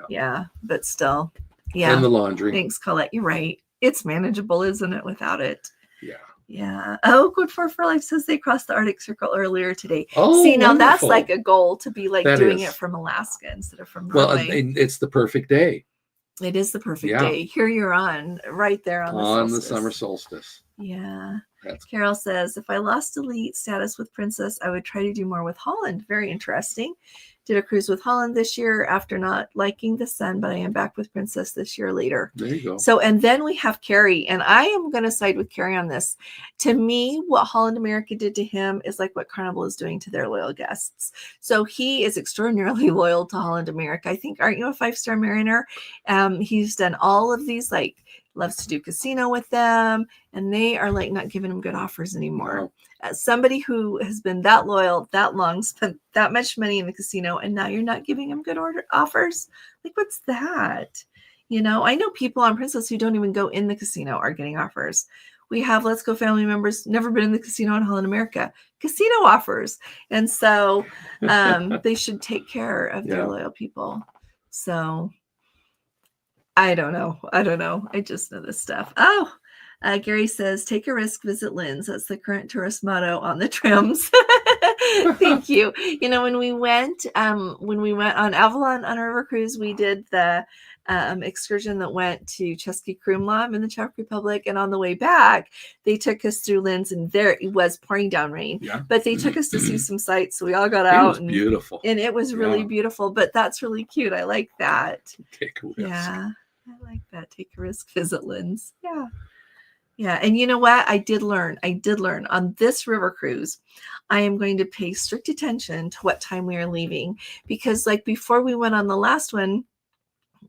Yeah, but still, yeah. And the laundry. Thanks, Colette. You're right. It's manageable, isn't it? Without it. Yeah. Yeah. Oh, Good for Life says they crossed the Arctic Circle earlier today. Oh, see, now wonderful. That's like a goal to be like doing it from Alaska instead of from Norway. Well, it's the perfect day. It is the perfect day. Here you're on, right there on the summer solstice. Yeah. Carol says, if I lost elite status with Princess, I would try to do more with Holland. Very interesting. Did a cruise with Holland this year after not liking the sun, but I am back with Princess this year later. There you go. So, and then we have Carrie, and I am going to side with Carrie on this. To me, what Holland America did to him is like what Carnival is doing to their loyal guests. So he is extraordinarily loyal to Holland America. I think, aren't you a 5-star mariner? He's done all of these, like, loves to do casino with them, and they are like not giving him good offers anymore. No. As somebody who has been that loyal, that long, spent that much money in the casino, and now you're not giving him good offers. Like, what's that? I know people on Princess who don't even go in the casino are getting offers. We have Let's Go family members, never been in the casino in Holland America, casino offers. And so they should take care of their loyal people. So I don't know. I just know this stuff. Oh, Gary says, take a risk, visit Lynn's. That's the current tourist motto on the trims. Thank you. When we went on Avalon on a river cruise, we did the excursion that went to Český Krumlov in the Czech Republic. And on the way back, they took us through Lynn's, and there it was pouring down rain. Yeah. But they took us to see some sights. So we all got out. It was beautiful. And it was really beautiful. But that's really cute. I like that. Take a risk. Yeah. I like that. Take a risk, visit Lynn's. Yeah. Yeah. And you know what? I did learn on this river cruise, I am going to pay strict attention to what time we are leaving, because like before we went on the last one,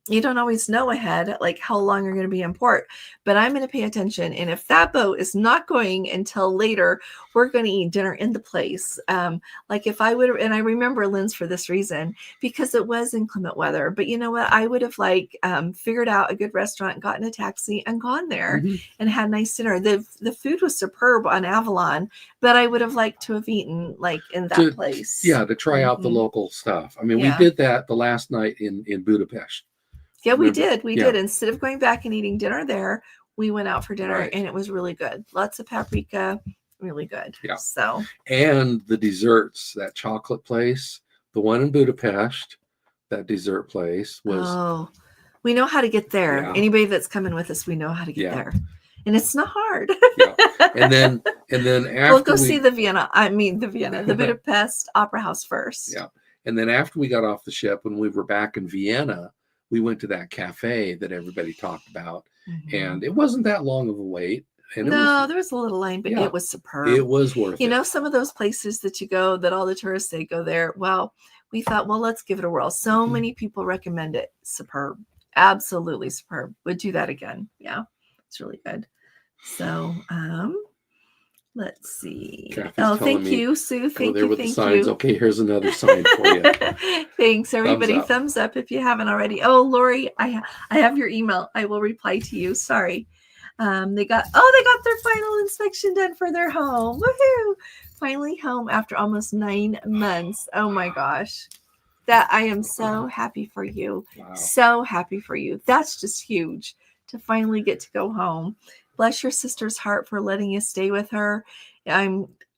you don't always know ahead, like how long you're going to be in port, but I'm going to pay attention. And if that boat is not going until later, we're going to eat dinner in the place. Like if I would, and I remember Lynn's for this reason, because it was inclement weather, but you know what? I would have like figured out a good restaurant, gotten a taxi and gone there and had nice dinner. The food was superb on Avalon, but I would have liked to have eaten like in that place. Yeah. To try out the local stuff. I mean, we did that the last night in Budapest. Yeah, we did. We did. Instead of going back and eating dinner there, we went out for dinner and it was really good. Lots of paprika, really good. Yeah. So, and the desserts, that chocolate place, the one in Budapest, that dessert place was. Oh, we know how to get there. Yeah. Anybody that's coming with us, we know how to get there. And it's not hard. And then after we'll go see the Budapest Opera House first. Yeah. And then after we got off the ship, when we were back in Vienna, we went to that cafe that everybody talked about, and it wasn't that long of a wait. And there was a little line, but it was superb. It was worth it. You know, some of those places that you go, that all the tourists say go there. Well, we thought, well, let's give it a whirl. So many people recommend it. Superb. Absolutely superb. Would do that again. Yeah, it's really good. So, let's see. Kathy's thank you, Sue. Thank you. Thank you. Okay, here's another sign for you. Thanks, everybody. Thumbs up if you haven't already. Oh, Lori, I have your email. I will reply to you. Sorry. They got their final inspection done for their home. Woohoo! Finally home after almost 9 months. Oh my gosh. That I am so happy for you. Wow. So happy for you. That's just huge to finally get to go home. Bless your sister's heart for letting you stay with her.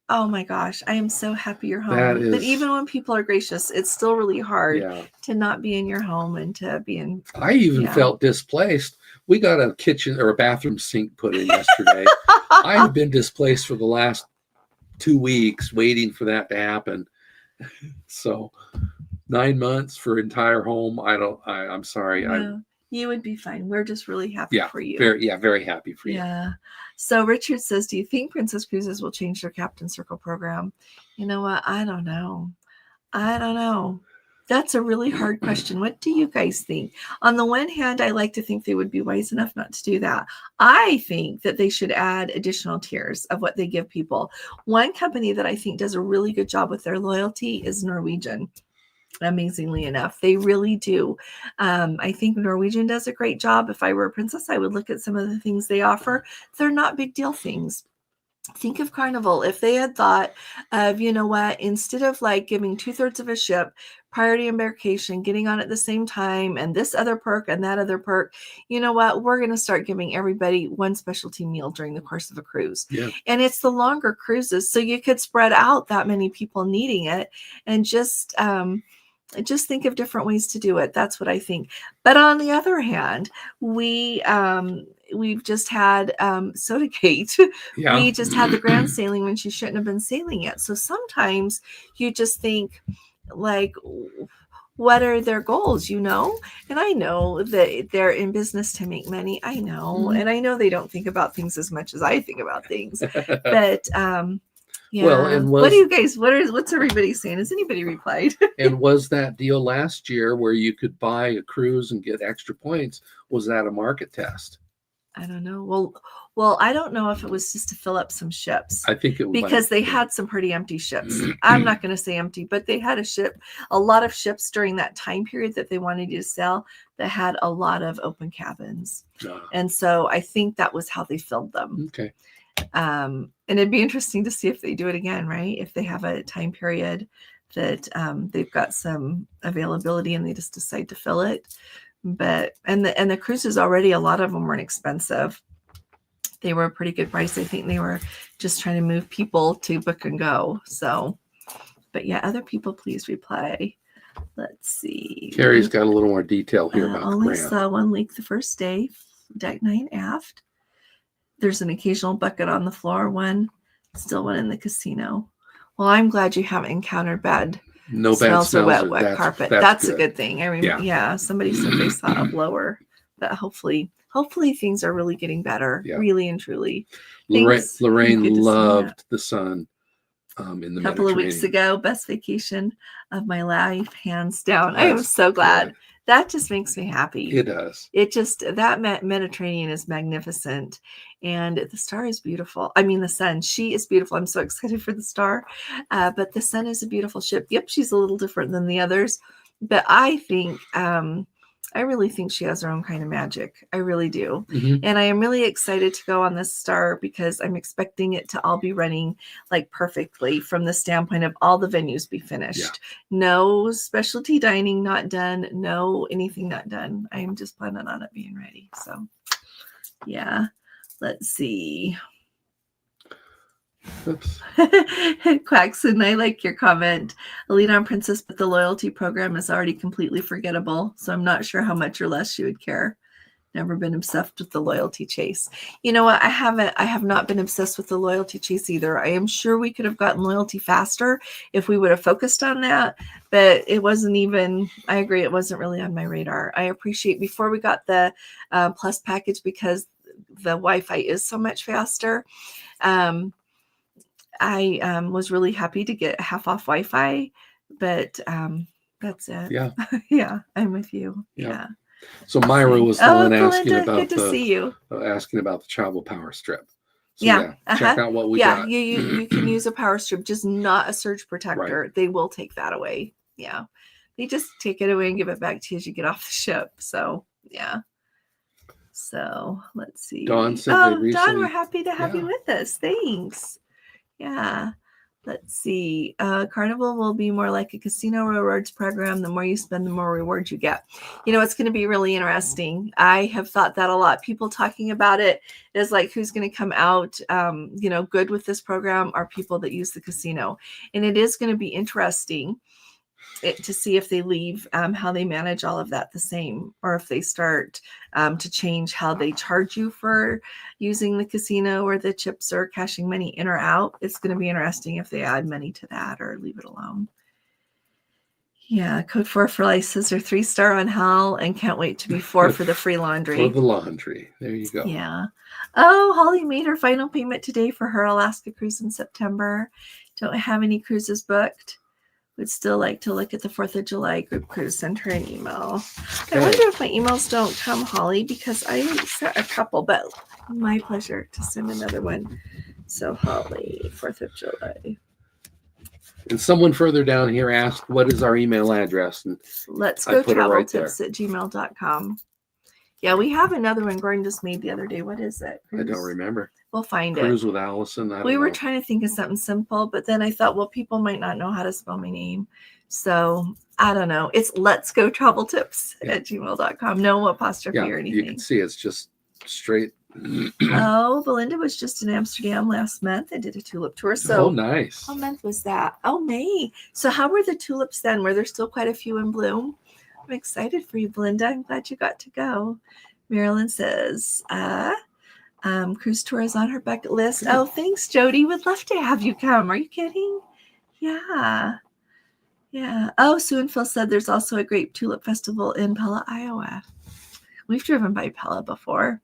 Oh my gosh, I am so happy you're home. But even when people are gracious, it's still really hard to not be in your home and to be in. I even felt displaced. We got a kitchen or a bathroom sink put in yesterday. I have been displaced for the last 2 weeks waiting for that to happen. So 9 months for entire home. I'm sorry. No. You would be fine. We're just really happy for you. Very happy for you. Yeah. So Richard says, do you think Princess Cruises will change their Captain Circle program? You know what? I don't know. That's a really hard question. What do you guys think? On the one hand, I like to think they would be wise enough not to do that. I think that they should add additional tiers of what they give people. One company that I think does a really good job with their loyalty is Norwegian. Amazingly enough, they really do. I think Norwegian does a great job. If I were a princess, I would look at some of the things they offer. They're not big deal things. Think of Carnival. If they had thought of, you know what, instead of like giving 2/3 of a ship priority embarkation, getting on at the same time, and this other perk and that other perk, you know what, we're going to start giving everybody one specialty meal during the course of a cruise. Yeah. And it's the longer cruises, so you could spread out that many people needing it and just think of different ways to do it. That's what I think. But on the other hand, we've just had Sodagate. Yeah. We just had the grand sailing when she shouldn't have been sailing yet. So sometimes you just think, like, what are their goals, you know? And I know that they're in business to make money. I know. And I know they don't think about things as much as I think about things. But yeah. Well, and what do you guys? What's everybody saying? Has anybody replied? And was that deal last year where you could buy a cruise and get extra points? Was that a market test? I don't know. Well, I don't know if it was just to fill up some ships. I think it was because they had some pretty empty ships. I'm not going to say empty, but they had a lot of ships during that time period that they wanted you to sell that had a lot of open cabins. And so I think that was how they filled them. Okay. And it'd be interesting to see if they do it again, right? If they have a time period that they've got some availability and they just decide to fill it. But and the cruises already, a lot of them weren't expensive. They were a pretty good price. I think they were just trying to move people to book and go. So, but yeah, other people, please reply. Let's see. Carrie's got a little more detail here about only saw one leak the first day, deck 9 aft. There's an occasional bucket on the floor, still one in the casino. Well, I'm glad you haven't encountered bad smells of wet carpet. That's a good thing. I remember, somebody said they saw a blower, but hopefully hopefully things are really getting better, really and truly. Lorraine loved the sun in the couple of weeks ago. Best vacation of my life, hands down. I am so glad. Good. That just makes me happy. It does. It just, that Mediterranean is magnificent. And the star is beautiful. I mean, the sun, she is beautiful. I'm so excited for the star. But the sun is a beautiful ship. Yep, she's a little different than the others. But I think, I really think she has her own kind of magic. I really do. Mm-hmm. And I am really excited to go on this star because I'm expecting it to all be running like perfectly from the standpoint of all the venues be finished. Yeah. No specialty dining not done. No anything not done. I am just planning on it being ready. So yeah, let's see. Oops. Quackson, I like your comment. Elite on Princess, but the loyalty program is already completely forgettable. So I'm not sure how much or less you would care. Never been obsessed with the loyalty chase. You know what? I have not been obsessed with the loyalty chase either. I am sure we could have gotten loyalty faster if we would have focused on that, but it wasn't even, I agree, it wasn't really on my radar. I appreciate before we got the plus package because the Wi-Fi is so much faster. I was really happy to get half off Wi-Fi, but that's it. Yeah. Yeah, I'm with you. Yeah. So Myra was the one asking about good to see you. Asking about the travel power strip. So check out what we got. You can use a power strip, just not a surge protector. Right. They will take that away. Yeah. They just take it away and give it back to you as you get off the ship. So yeah. So let's see. Dawn said Dawn, we're happy to have you with us. Thanks. Yeah. Let's see. Carnival will be more like a casino rewards program. The more you spend, the more rewards you get. You know, it's going to be really interesting. I have thought that a lot. People talking about it is like, who's going to come out, good with this program are people that use the casino. And it is going to be interesting to see if they leave how they manage all of that the same, or if they start to change how they charge you for using the casino or the chips or cashing money in or out. It's going to be interesting if they add money to that or leave it alone. Yeah, code 4 for Life says they're 3-star on Hal and can't wait to be 4 for the free laundry. For the laundry. There you go. Yeah. Oh, Holly made her final payment today for her Alaska cruise in September. Don't have any cruises booked. Would still like to look at the 4th of July group cruise. Send her an email. Okay. I wonder if my emails don't come, Holly, because I sent a couple, but my pleasure to send another one. So Holly, 4th of July. And someone further down here asked, what is our email address? And let's go traveltips@gmail.com. Yeah, we have another one Gordon just made the other day. What is it? I don't remember. We'll find Cruise with Allison. We were trying to think of something simple, but then I thought, well, people might not know how to spell my name. So I don't know. It's let's go travel tips at gmail.com. No apostrophe or anything. You can see it's just straight. Oh, Belinda was just in Amsterdam last month. I did a tulip tour. So nice. What month was that? Oh, May. So how were the tulips then? Were there still quite a few in bloom? I'm excited for you, Belinda. I'm glad you got to go. Marilyn says, cruise tour is on her bucket list. Oh, thanks, Jody. Would love to have you come. Are you kidding? Yeah. Yeah. Oh, Sue and Phil said there's also a grape tulip festival in Pella, Iowa. We've driven by Pella before.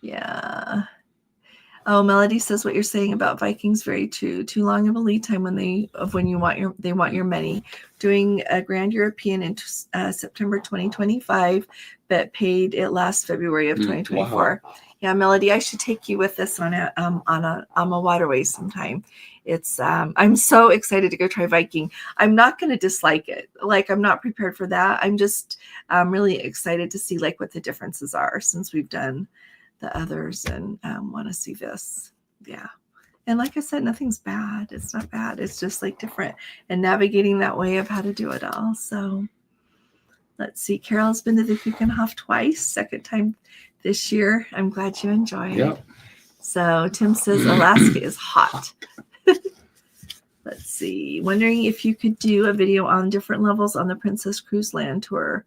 Yeah. Oh, Melody says what you're saying about Vikings very true. Too long of a lead time when they want your money. Doing a Grand European in September 2025, but paid it last February of 2024. Wow. Yeah, Melody, I should take you with us on a waterway sometime. It's I'm so excited to go try Viking. I'm not going to dislike it. Like, I'm not prepared for that. I'm just really excited to see like what the differences are since we've done the others and want to see this. Yeah. And like I said, nothing's bad. It's not bad. It's just like different and navigating that way of how to do it all. So let's see. Carol's been to the Hugenhof twice, second time this year. I'm glad you enjoyed. Yep. So Tim says Alaska is hot. Let's see. Wondering if you could do a video on different levels on the Princess Cruise Land tour.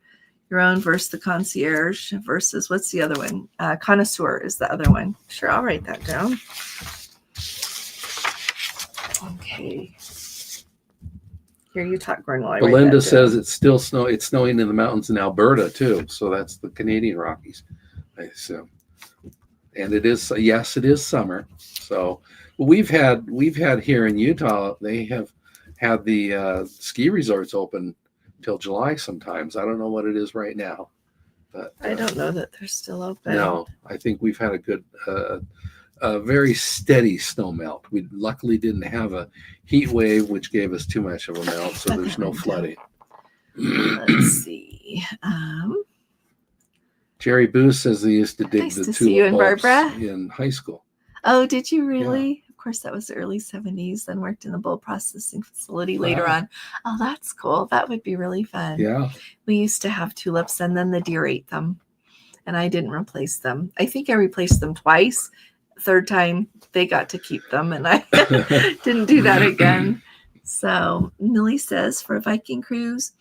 Your own versus the concierge versus what's the other one? Connoisseur is the other one. Sure, I'll write that down. Okay. Here you talk, Gordon. Belinda says it's still snowing in the mountains in Alberta too. So that's the Canadian Rockies. So, and it is, yes, it is summer. So we've had here in Utah, they have had the ski resorts open till July sometimes. I don't know what it is right now, but I don't know that they're still open. No, I think we've had a good, a very steady snow melt. We luckily didn't have a heat wave, which gave us too much of a melt, so there's no flooding. Let's see. Jerry Booth says they used to dig Nice the to see you tulip and bulbs Barbara. in high school. Oh, did you really? Of course, that was the early 70s. Then worked in the bulb processing facility later on. Oh, that's cool. That would be really fun. Yeah. We used to have tulips, and then the deer ate them, and I didn't replace them. I think I replaced them twice. Third time, they got to keep them, and I didn't do that again. So Millie says, for a Viking cruise,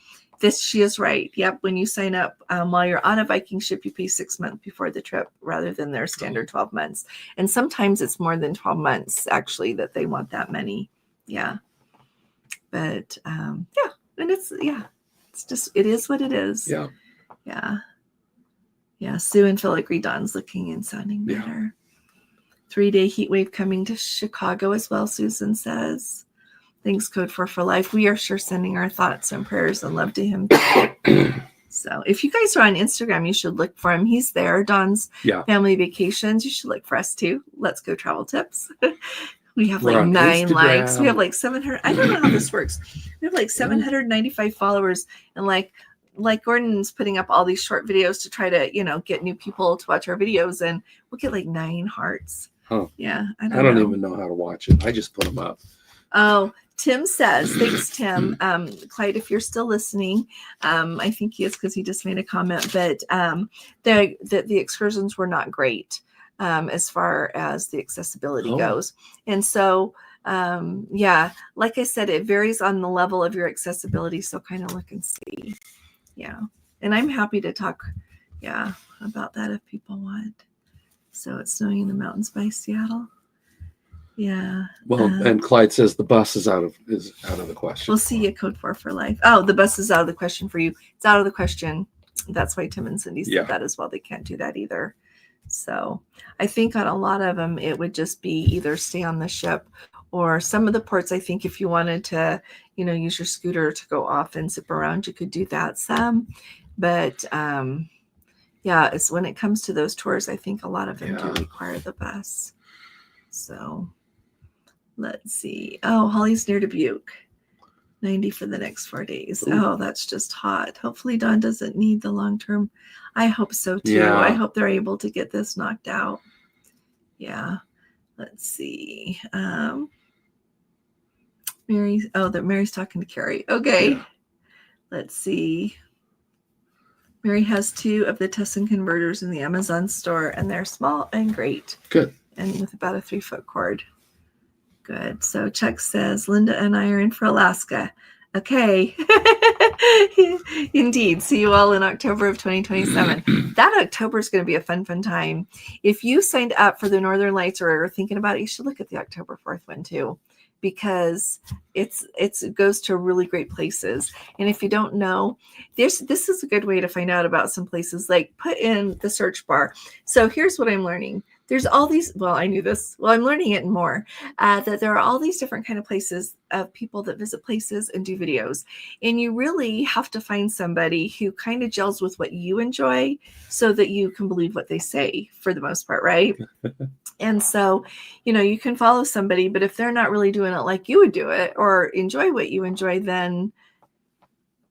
she is right. Yep. When you sign up while you're on a Viking ship, you pay 6 months before the trip rather than their standard 12 months. And sometimes it's more than 12 months, actually, that they want that many. Yeah. But yeah. And it's just, it is what it is. Yeah. Yeah. Yeah. Sue and Phil agree. Dawn's looking and sounding better. 3-day heat wave coming to Chicago as well, Susan says. Thanks, Code 4 for Life. We are sure sending our thoughts and prayers and love to him. So if you guys are on Instagram, you should look for him. He's there. Dawn's Family Vacations. You should look for us too. Let's Go Travel Tips. We have like 9 likes. We have like 700. I don't know how this works. We have like 795 followers. And like Gordon's putting up all these short videos to try to, get new people to watch our videos. And we'll get like 9 hearts. Huh. Yeah. I don't even know how to watch it. I just put them up. Oh, Tim says, thanks, Tim. Clyde, if you're still listening, I think he is because he just made a comment, but the excursions were not great as far as the accessibility goes. And so, like I said, it varies on the level of your accessibility. So kind of look and see. Yeah. And I'm happy to talk, about that if people want. So it's snowing in the mountains by Seattle. Yeah. Well, and Clyde says the bus is out of the question. We'll see you, Code 4 for Life. Oh, the bus is out of the question for you. It's out of the question. That's why Tim and Cindy said that as well. They can't do that either. So I think on a lot of them, it would just be either stay on the ship or some of the ports. I think if you wanted to, use your scooter to go off and zip around, you could do that some. But it's when it comes to those tours, I think a lot of them do require the bus. So let's see. Oh, Holly's near Dubuque. 90 for the next 4 days. Ooh. Oh, that's just hot. Hopefully Dawn doesn't need the long-term. I hope so too. Yeah. I hope they're able to get this knocked out. Yeah. Let's see. Mary's talking to Carrie. Okay. Yeah. Let's see. Mary has 2 of the Tussin converters in the Amazon store, and they're small and great. Good. And with about a 3-foot cord. Good. So Chuck says, Linda and I are in for Alaska. Okay. Indeed. See you all in October of 2027. That October is going to be a fun time. If you signed up for the Northern Lights or are thinking about it, you should look at the October 4th one too, because it goes to really great places. And if you don't know, this is a good way to find out about some places. Like put in the search bar. So here's what I'm learning. There's all these, I knew this. Well, I'm learning it more, that there are all these different kind of places of people that visit places and do videos. And you really have to find somebody who kind of gels with what you enjoy so that you can believe what they say for the most part, right? And so, you can follow somebody, but if they're not really doing it like you would do it or enjoy what you enjoy, then,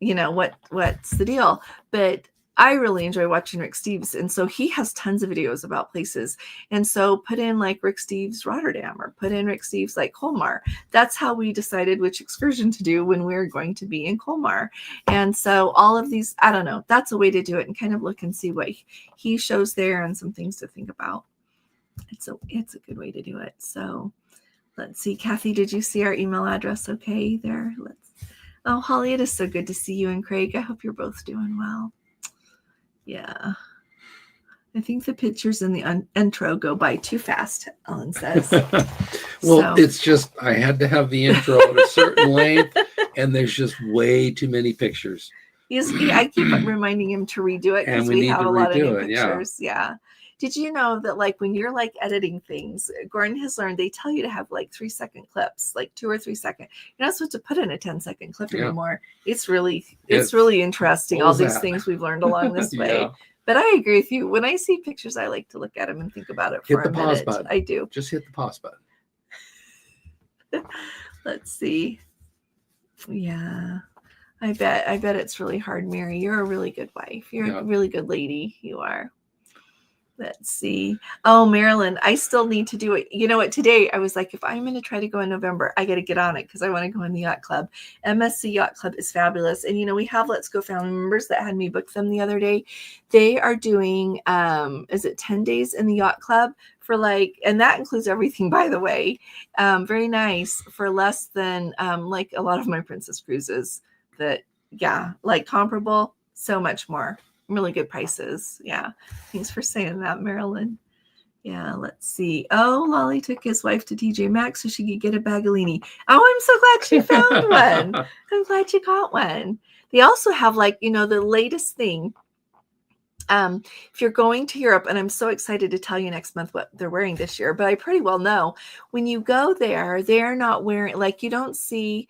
what's the deal? But I really enjoy watching Rick Steves. And so he has tons of videos about places. And so put in like Rick Steves Rotterdam or put in Rick Steves like Colmar. That's how we decided which excursion to do when we were going to be in Colmar. And so all of these, I don't know, that's a way to do it and kind of look and see what he shows there and some things to think about. It's a good way to do it. So let's see. Kathy, did you see our email address okay there? Oh, Holly, it is so good to see you and Craig. I hope you're both doing well. Yeah. I think the pictures in the intro go by too fast, Ellen says. It's just, I had to have the intro at a certain length, and there's just way too many pictures. I keep reminding him to redo it because we have a lot of new pictures. Yeah. Did you know that like when you're like editing things, Gordon has learned they tell you to have like 3-second clips, like 2 or 3 second. You're not supposed to put in a 10-second clip anymore. It's really interesting. All these things we've learned along this way. But I agree with you. When I see pictures, I like to look at them and think about it for a minute. Hit the pause button. I do. Just hit the pause button. Let's see. Yeah. I bet it's really hard, Mary. You're a really good wife. You're a really good lady. You are. Let's see. Oh, Marilyn, I still need to do it. You know what? Today I was like, if I'm going to try to go in November, I got to get on it because I want to go in the yacht club. MSC Yacht Club is fabulous. And, we have Let's Go family members that had me book them the other day. They are doing, is it 10 days in the yacht club for and that includes everything, by the way. Very nice for less than like a lot of my Princess cruises comparable, so much more. Really good prices. Yeah. Thanks for saying that, Marilyn. Yeah. Let's see. Oh, Lolly took his wife to TJ Maxx so she could get a Bagolini. Oh, I'm so glad she found one. I'm glad you got one. They also have the latest thing. If you're going to Europe, and I'm so excited to tell you next month what they're wearing this year, but I pretty well know when you go there, they're not wearing, you don't see,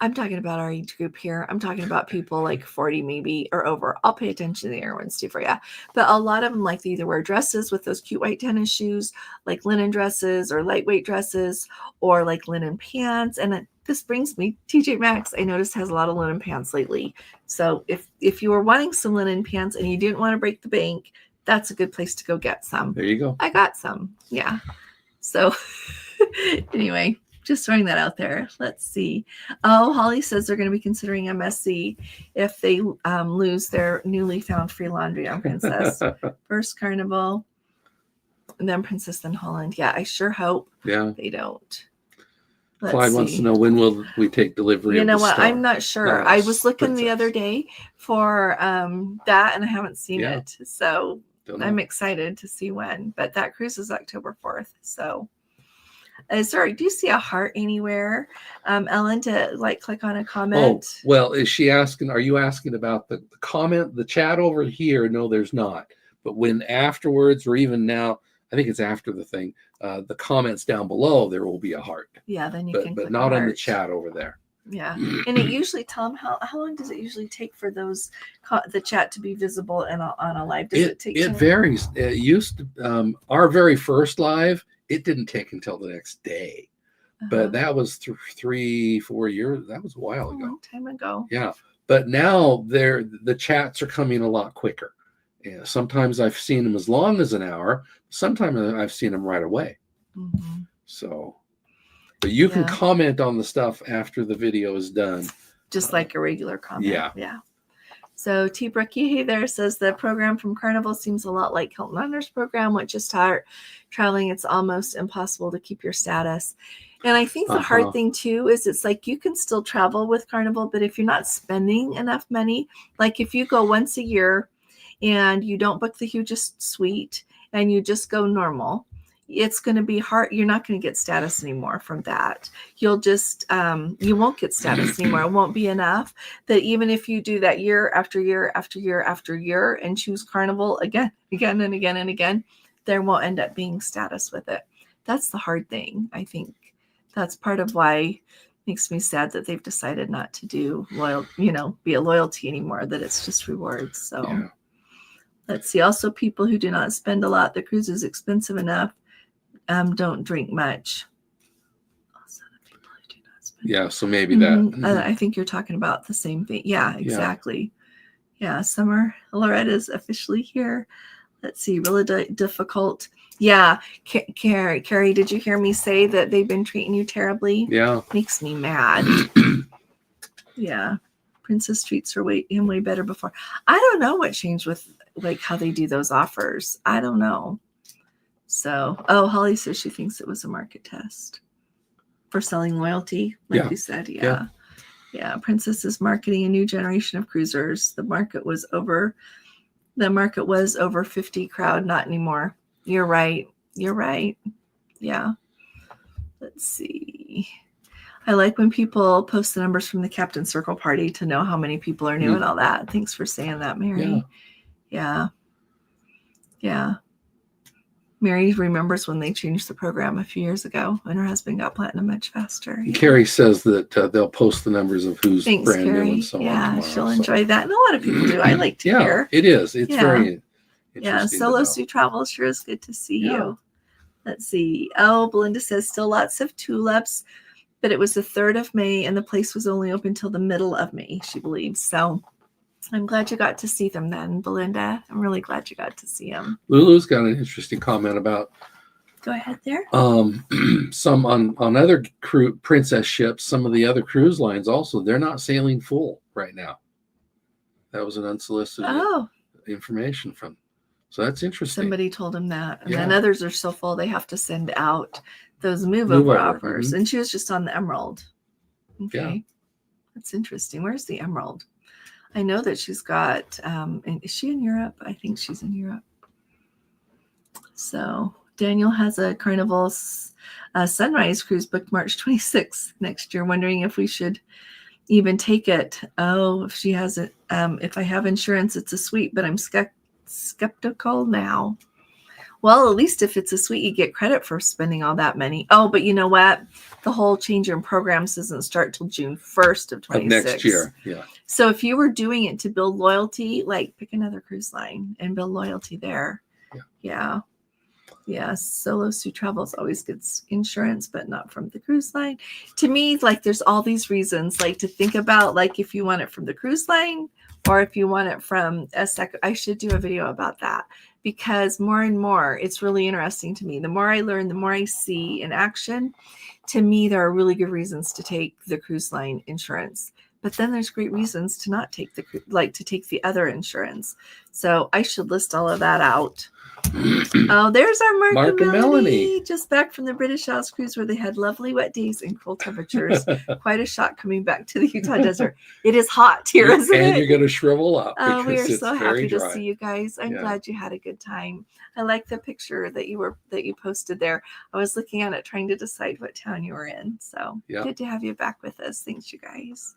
I'm talking about our age group here. I'm talking about people like 40 maybe or over. I'll pay attention to the air ones too for you. But a lot of them they either wear dresses with those cute white tennis shoes, like linen dresses or lightweight dresses, or like linen pants. And this brings me, TJ Maxx, I noticed has a lot of linen pants lately. So if you were wanting some linen pants and you didn't want to break the bank, that's a good place to go get some. There you go. I got some. Yeah. So anyway. Just throwing that out there. Let's see. Oh, Holly says they're going to be considering MSC if they lose their newly found free laundry on Princess. First Carnival, and then Princess, then Holland. Yeah, I sure hope they don't. Clyde wants to know, when will we take delivery of the Star? I'm not sure. I was looking the other day for that, and I haven't seen it. So I'm excited to see when. But that cruise is October 4th. So. Do you see a heart anywhere, Ellen, to click on a comment? Oh, well, is she asking, are you asking about the comment, the chat over here? No, there's not. But when afterwards, or even now, I think it's after the thing, the comments down below, there will be a heart. Yeah, then you can click but not on the chat over there. Yeah. And it usually, tell them how long does it usually take for the chat to be visible and on a live? Does it take? It varies. It used to, our very first live, it didn't take until the next day, but that was 3-4 years. That was a while ago. A long time ago. Yeah. But now the chats are coming a lot quicker. Yeah. Sometimes I've seen them as long as an hour. Sometimes I've seen them right away. Mm-hmm. So, but you can comment on the stuff after the video is done. Just like a regular comment. Yeah. Yeah. So T. Brookie, hey there, says the program from Carnival seems a lot like Hilton Honors program, which is start traveling. It's almost impossible to keep your status. And I think the hard thing too is it's you can still travel with Carnival, but if you're not spending enough money, if you go once a year and you don't book the hugest suite and you just go normal, it's going to be hard. You're not going to get status anymore from that. You'll just, you won't get status anymore. It won't be enough that even if you do that year after year after year after year and choose Carnival again and again, there won't end up being status with it. That's the hard thing. I think that's part of why it makes me sad that they've decided not to do be a loyalty anymore, that it's just rewards. So let's see. Also, people who do not spend a lot, the cruise is expensive enough. Don't drink much. Also, the people who do not spend. So maybe that. Mm-hmm. I think you're talking about the same thing. Yeah, exactly. Yeah, summer. Loretta's officially here. Let's see, really difficult. Yeah, Carrie, did you hear me say that they've been treating you terribly? Yeah. Makes me mad. Yeah. Princess treats him way better before. I don't know what changed with how they do those offers. I don't know. So, Holly says she thinks it was a market test for selling loyalty, you said. Yeah. Princess is marketing a new generation of cruisers. The market was over 50 crowd, not anymore. You're right. Yeah. Let's see. I like when people post the numbers from the Captain Circle party to know how many people are new and all that. Thanks for saying that, Mary. Yeah. Mary remembers when they changed the program a few years ago and her husband got platinum much faster. Carrie says that they'll post the numbers of who's brand Carrie. new and so on tomorrow. She'll enjoy that. And a lot of people do. I like to hear. It is. It's very interesting. Solo Sue Travel sure is good to see you. Let's see. Oh, Belinda says still lots of tulips, but it was the 3rd of May and the place was only open till the middle of May, she believes. So I'm glad you got to see them then, Belinda. I'm really glad you got to see them. Lulu's got an interesting comment about. Go ahead there. Some on other princess ships, some of the other cruise lines also, they're not sailing full right now. That was an unsolicited information from. So that's interesting. Somebody told him that. And then others are so full they have to send out those move over offers. And she was just on the Emerald. Okay. Yeah. That's interesting. Where's the Emerald? I know that she's got, is she in Europe? I think she's in Europe. So Daniel has a Carnival sunrise cruise booked March 26th next year, wondering if we should even take it. Oh, if she has it, if I have insurance, it's a suite, but I'm skeptical now. Well, at least if it's a suite, you get credit for spending all that money. Oh, but you know what? The whole change in programs doesn't start till June 1st of 26. Next year. Yeah. So if you were doing it to build loyalty, like pick another cruise line and build loyalty there. Yeah. Solo Sue Travels always gets insurance, but not from the cruise line. To me, like there's all these reasons like to think about, like if you want it from the cruise line or if you want it from I should do a video about that. Because more and more, it's really interesting to me. The more I learn, the more I see in action. To me, there are really good reasons to take the cruise line insurance. But then there's great reasons to not take to take the other insurance. So I should list all of that out. Oh, there's our Mark and Melanie. Just back from the British Isles cruise where they had lovely wet days and cold temperatures. Quite a shock coming back to the Utah desert. It is hot here, isn't it? And you're going to shrivel up. Oh, we are so happy to see you guys. I'm glad you had a good time. I like the picture that you posted there. I was looking at it trying to decide what town you were in. So good to have you back with us. Thanks, you guys.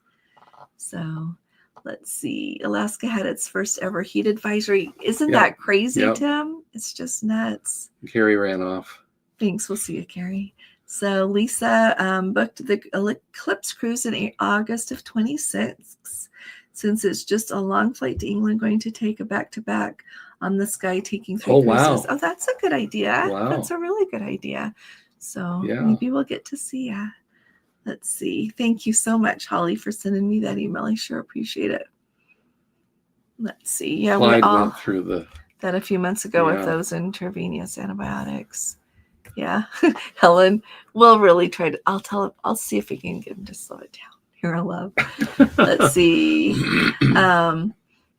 So let's see. Alaska had its first ever heat advisory. Isn't that crazy, Tim? It's just nuts. Carrie ran off. Thanks. We'll see you, Carrie. So Lisa booked the Eclipse cruise in August of 26. Since it's just a long flight to England, going to take a back-to-back on the Sky, taking 3 cruises. Wow. Oh, that's a good idea. Wow. That's a really good idea. So maybe we'll get to see ya. Let's see. Thank you so much, Holly, for sending me that email. I sure appreciate it. Let's see. Yeah, Clyde we all went through that a few months ago with those intravenous antibiotics. Yeah. Helen, we'll really try to, I'll see if we can get him to slow it down. Here, I love. Let's see.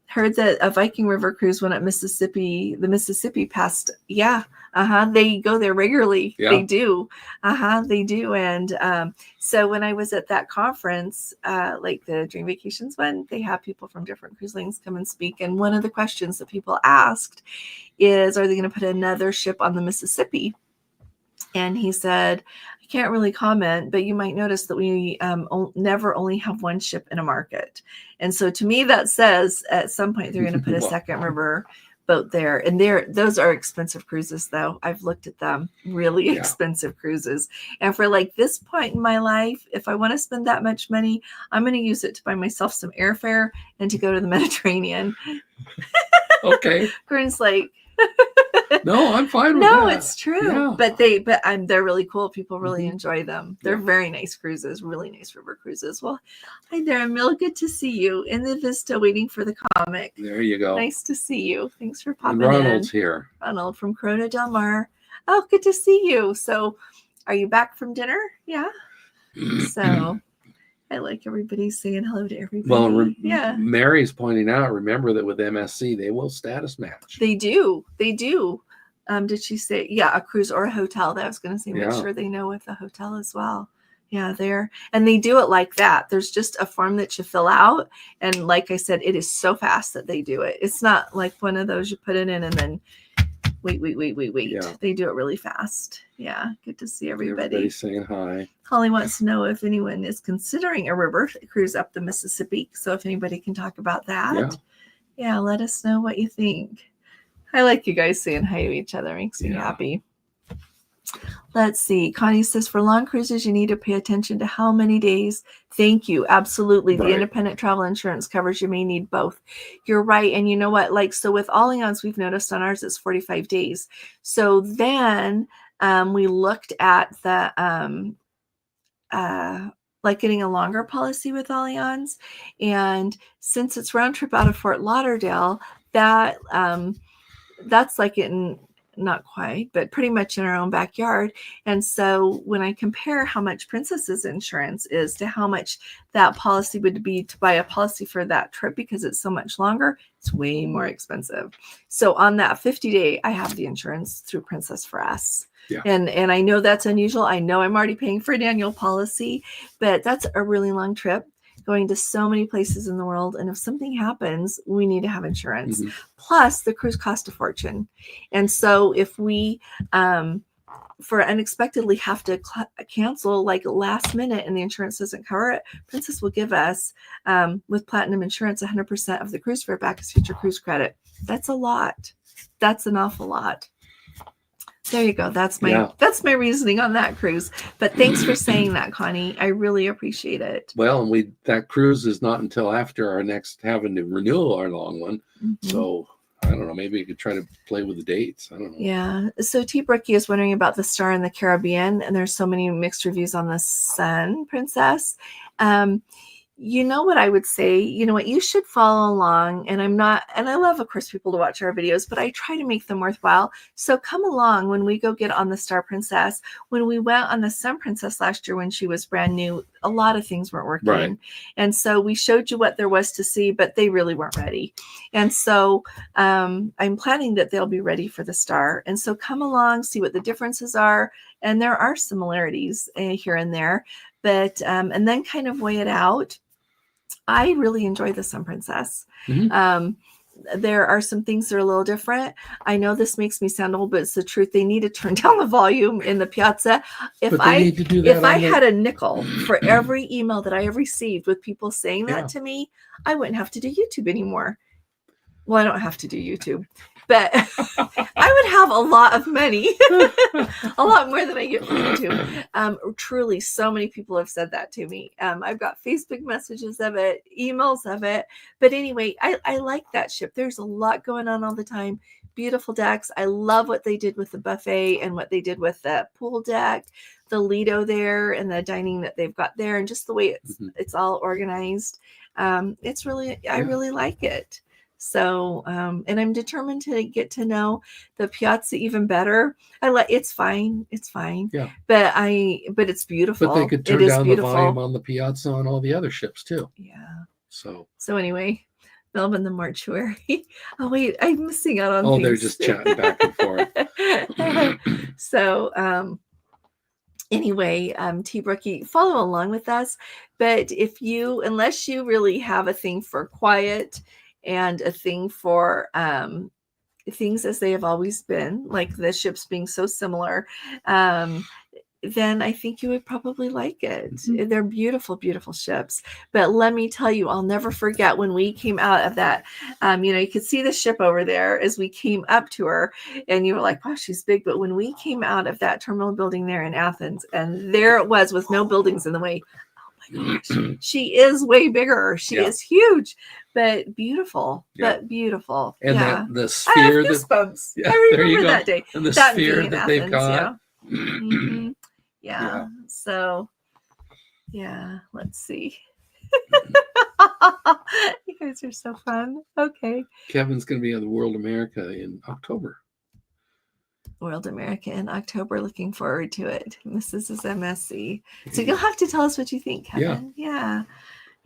Heard that a Viking River cruise went up Mississippi. The Mississippi passed. Yeah. They go there regularly. Yeah. They do. They do. And so when I was at that conference, like the Dream Vacations one, they have people from different cruise lines come and speak. And one of the questions that people asked is, are they going to put another ship on the Mississippi? And he said, I can't really comment, but you might notice that we never only have one ship in a market. And so to me, that says at some point they're going to put a second river boat there. And those are expensive cruises, though. I've looked at them, really expensive cruises. And for like this point in my life, if I want to spend that much money, I'm going to use it to buy myself some airfare and to go to the Mediterranean. Okay. Gordon's like, no, I'm fine with that. No, it's true. Yeah. But they're really cool. People really enjoy them. They're very nice cruises, really nice river cruises. Well, hi there, Emil. Good to see you in the Vista waiting for the comic. There you go. Nice to see you. Thanks for popping Ronald's here. Ronald from Corona Del Mar. Oh, good to see you. So are you back from dinner? Yeah. So I like everybody saying hello to everybody. Well, Mary's pointing out, remember that with MSC, they will status match. They do. They do. Did she say, a cruise or a hotel? That I was going to say, make sure they know with the hotel as well. Yeah, and they do it like that. There's just a form that you fill out. And like I said, it is so fast that they do it. It's not like one of those you put it in and then wait. Yeah. They do it really fast. Yeah. Good to see everybody. Everybody's saying hi. Holly wants to know if anyone is considering a river cruise up the Mississippi. So if anybody can talk about that, yeah, let us know what you think. I like you guys saying hi to each other. Makes me happy. Let's see. Connie says, for long cruises, you need to pay attention to how many days. Thank you. Absolutely. The independent travel insurance covers. You may need both. You're right. And you know what? Like, so with Allianz, we've noticed on ours, it's 45 days. So then we looked at the, like getting a longer policy with Allianz. And since it's round trip out of Fort Lauderdale, that that's like in, not quite, but pretty much in our own backyard. And so when I compare how much Princess's insurance is to how much that policy would be to buy a policy for that trip, because it's so much longer, it's way more expensive. So on that 50-day, I have the insurance through Princess for us. Yeah. And I know that's unusual. I know I'm already paying for an annual policy, but that's a really long trip, going to so many places in the world. And if something happens, we need to have insurance. Plus, the cruise cost a fortune. And so if we, for unexpectedly have to cancel like last minute and the insurance doesn't cover it, Princess will give us, with Platinum Insurance, 100% of the cruise fare back as future cruise credit. That's a lot. That's an awful lot. There you go. That's my reasoning on that cruise. But thanks for saying that, Connie. I really appreciate it. Well, and that cruise is not until after our next having to renew our long one. So I don't know. Maybe we could try to play with the dates. I don't know. Yeah. So T. Brookie is wondering about the Star in the Caribbean, and there's so many mixed reviews on the Sun Princess. You know what I would say? You know what? You should follow along. And I love, of course, people to watch our videos, but I try to make them worthwhile. So come along when we go get on the Star Princess. When we went on the Sun Princess last year, when she was brand new, a lot of things weren't working. Right. And so we showed you what there was to see, but they really weren't ready. And so I'm planning that they'll be ready for the Star. And so come along, see what the differences are. And there are similarities here and there, but and then kind of weigh it out. I really enjoy the Sun Princess. There are some things that are a little different. I know this makes me sound old, but it's the truth. They need to turn down the volume in the Piazza. If I had a nickel for every email that I have received with people saying that to me, I wouldn't have to do YouTube anymore. Well, I don't have to do YouTube, but I would have a lot of money, a lot more than I get from YouTube. Truly, so many people have said that to me. I've got Facebook messages of it, emails of it. But anyway, I like that ship. There's a lot going on all the time. Beautiful decks. I love what they did with the buffet and what they did with the pool deck, the Lido there, and the dining that they've got there, and just the way it's all organized. It's really, I really like it. So, and I'm determined to get to know the Piazza even better. It's fine. It's fine. Yeah. But it's beautiful. But they could turn down the volume on the Piazza on all the other ships too. Yeah. So anyway, Melbourne, the mortuary. Oh wait, I'm missing out on things. They're just chatting back and forth. So, anyway, T. Brookie, follow along with us. But unless you really have a thing for quiet and a thing for things as they have always been, like the ships being so similar, then I think you would probably like it. They're beautiful, beautiful ships. But let me tell you, I'll never forget when we came out of that, you could see the ship over there as we came up to her, and you were like, wow, she's big. But when we came out of that terminal building there in Athens, and there it was with no buildings in the way, gosh, she is way bigger. She is huge, but beautiful. But beautiful. And the sphere, I have goosebumps. I remember that day. And the sphere that they've got. So, let's see. You guys are so fun. Okay. Kevin's going to be on the World America in October. World America in October. Looking forward to it. Mrs. is MSC. So you'll have to tell us what you think, Kevin. Yeah.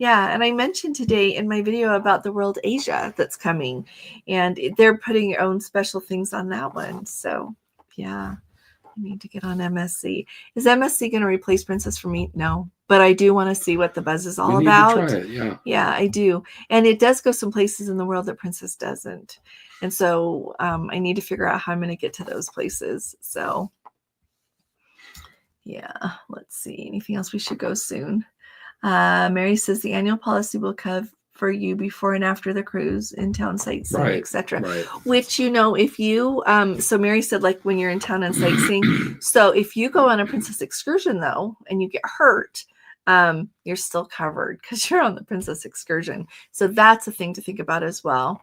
And I mentioned today in my video about the World Asia that's coming, and they're putting their own special things on that one. So I need to get on MSC. Is MSC going to replace Princess for me? No, but I do want to see what the buzz is all about. To try it, yeah, I do. And it does go some places in the world that Princess doesn't. And so I need to figure out how I'm going to get to those places. So yeah, let's see. Anything else we should go soon? Mary says the annual policy will cover for you before and after the cruise, in town sightseeing, etc. Right. Which, if you so Mary said, like, when you're in town and sightseeing, so if you go on a princess excursion though and you get hurt, you're still covered because you're on the princess excursion. So that's a thing to think about as well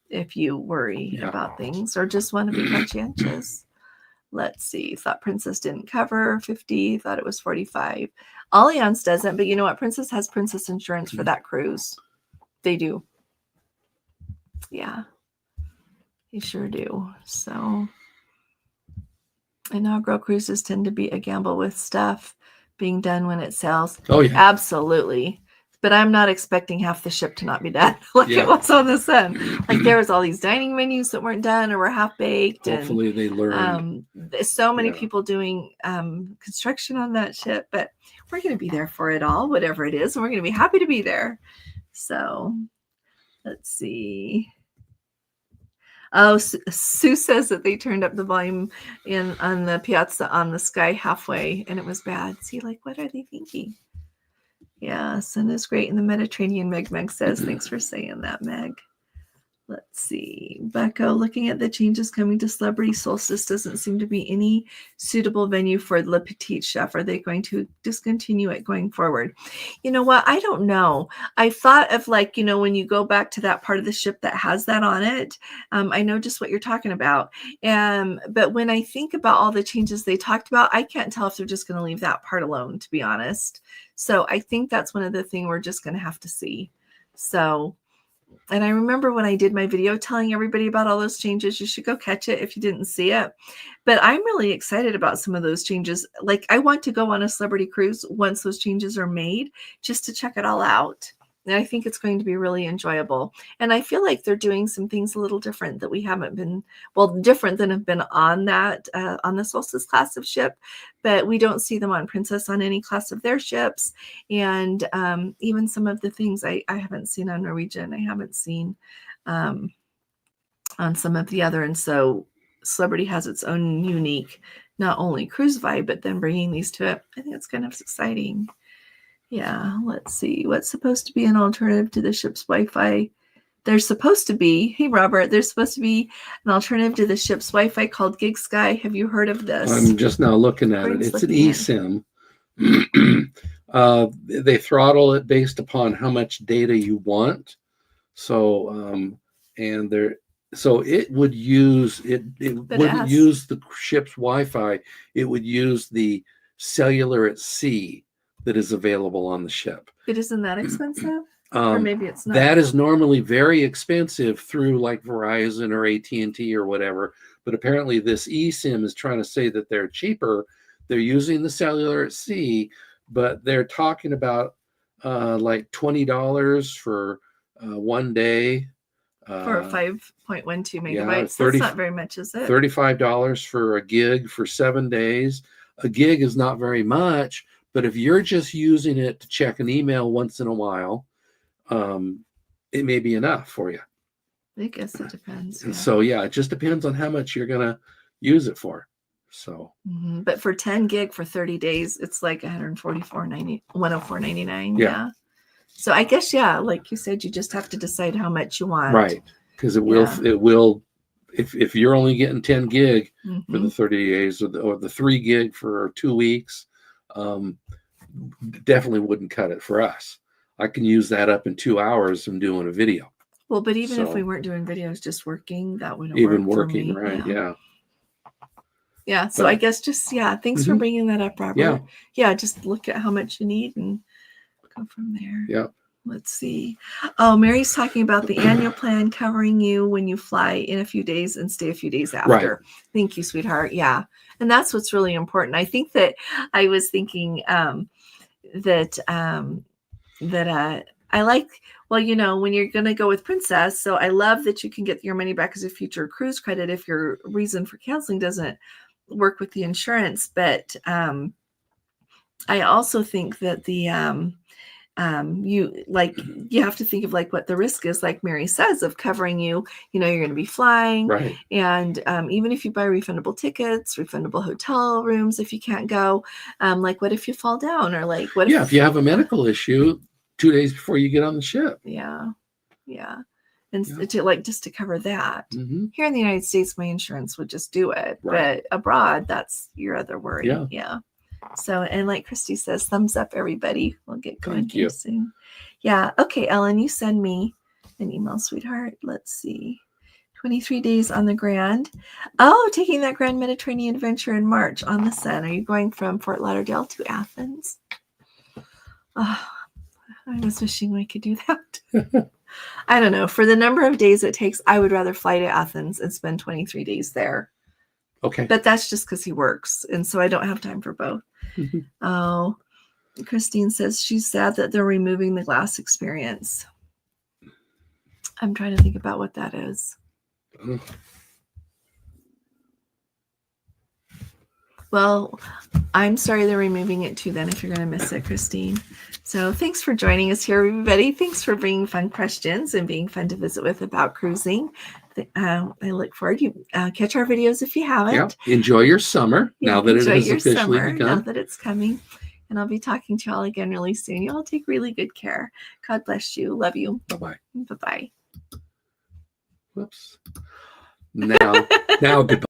if you worry about things or just want to be conscientious. Let's see. Thought Princess didn't cover 50. Thought it was 45. Allianz doesn't, but you know what? Princess has princess insurance for that cruise. They do. Yeah, they sure do. So, inaugural cruises tend to be a gamble with stuff being done when it sails. Oh, yeah. Absolutely. But I'm not expecting half the ship to not be done like it was on the Sun. Like there was all these dining menus that weren't done or were half baked. Hopefully they learned. So many people doing construction on that ship, but we're going to be there for it all, whatever it is, and we're going to be happy to be there. So let's see. Oh, Sue says that they turned up the volume on the piazza on the Sky halfway, and it was bad. See, like, what are they thinking? Yeah, Sun is great in the Mediterranean, Meg says. Thanks for saying that, Meg. Let's see. Becco, looking at the changes coming to Celebrity Solstice, doesn't seem to be any suitable venue for Le Petit Chef. Are they going to discontinue it going forward? You know what? I don't know. I thought of, like, when you go back to that part of the ship that has that on it, I know just what you're talking about. But when I think about all the changes they talked about, I can't tell if they're just going to leave that part alone, to be honest. So I think that's one of the things we're just going to have to see. So, and I remember when I did my video telling everybody about all those changes. You should go catch it if you didn't see it. But I'm really excited about some of those changes. Like, I want to go on a celebrity cruise once those changes are made, just to check it all out. And I think it's going to be really enjoyable. And I feel like they're doing some things a little different that we haven't been, different than have been on that, on the Solstice class of ship, but we don't see them on Princess on any class of their ships. And even some of the things I haven't seen on Norwegian, I haven't seen on some of the other. And so Celebrity has its own unique, not only cruise vibe, but then bringing these to it. I think it's kind of exciting. Yeah, let's see. What's supposed to be an alternative to the ship's Wi-Fi? There's supposed to be, hey, Robert, there's supposed to be an alternative to the ship's Wi-Fi called GigSky. Have you heard of this? I'm just now looking at it. It's an eSIM. They throttle it based upon how much data you want. So, so it would use, it wouldn't use the ship's Wi-Fi. It would use the cellular at sea that is available on the ship. But isn't that expensive? Or maybe it's not. That is normally very expensive through like Verizon or AT&T or whatever. But apparently this eSIM is trying to say that they're cheaper. They're using the cellular at sea, but they're talking about like $20 for 1 day. For 5.12 megabytes. That's not very much, is it? $35 for a gig for 7 days. A gig is not very much. But if you're just using it to check an email once in a while, it may be enough for you. I guess it depends. And so, yeah, it just depends on how much you're going to use it for. So, but for 10 gig for 30 days, it's like $104.99. Yeah. So I guess, like you said, you just have to decide how much you want. Right. Because it will, if you're only getting 10 gig for the 30 days or the 3 gig for 2 weeks, definitely wouldn't cut it for us. I can use that up in 2 hours from doing a video. Well, but even if we weren't doing videos, just working, that wouldn't even work working, for me. Right? Yeah. So I guess just thanks for bringing that up, Robert. Yeah, just look at how much you need and go from there. Yeah. Let's see. Oh, Mary's talking about the annual plan covering you when you fly in a few days and stay a few days after. Right. Thank you, sweetheart. Yeah. And that's what's really important. I think that I was thinking that I like, when you're going to go with Princess. So I love that you can get your money back as a future cruise credit if your reason for canceling doesn't work with the insurance. But I also think that you have to think of like what the risk is, like Mary says, of covering you. You know, you're going to be flying, right? And even if you buy refundable tickets, refundable hotel rooms, if you can't go, like what if you fall down, or like what if you have a medical issue 2 days before you get on the ship. Yeah. And just to cover that. Here in the United States, my insurance would just do it, right. But abroad, that's your other worry. Yeah. So, and like Christy says, thumbs up, everybody. We'll get going here soon. Yeah. Okay, Ellen, you send me an email, sweetheart. Let's see. 23 days on the Grand. Oh, taking that Grand Mediterranean adventure in March on the Sun. Are you going from Fort Lauderdale to Athens? Oh, I was wishing we could do that. I don't know. For the number of days it takes, I would rather fly to Athens and spend 23 days there. Okay. But that's just because he works. And so I don't have time for both. Oh, Christine says she's sad that they're removing the glass experience. I'm trying to think about what that is. Well, I'm sorry they're removing it too then if you're going to miss it, Christine. So thanks for joining us here, everybody. Thanks for bringing fun questions and being fun to visit with about cruising. I look forward to catch our videos if you haven't. Yeah. Enjoy your summer now that it has officially begun. Now that it's coming. And I'll be talking to you all again really soon. You all take really good care. God bless you. Love you. Bye-bye. Bye-bye. Whoops. Now goodbye.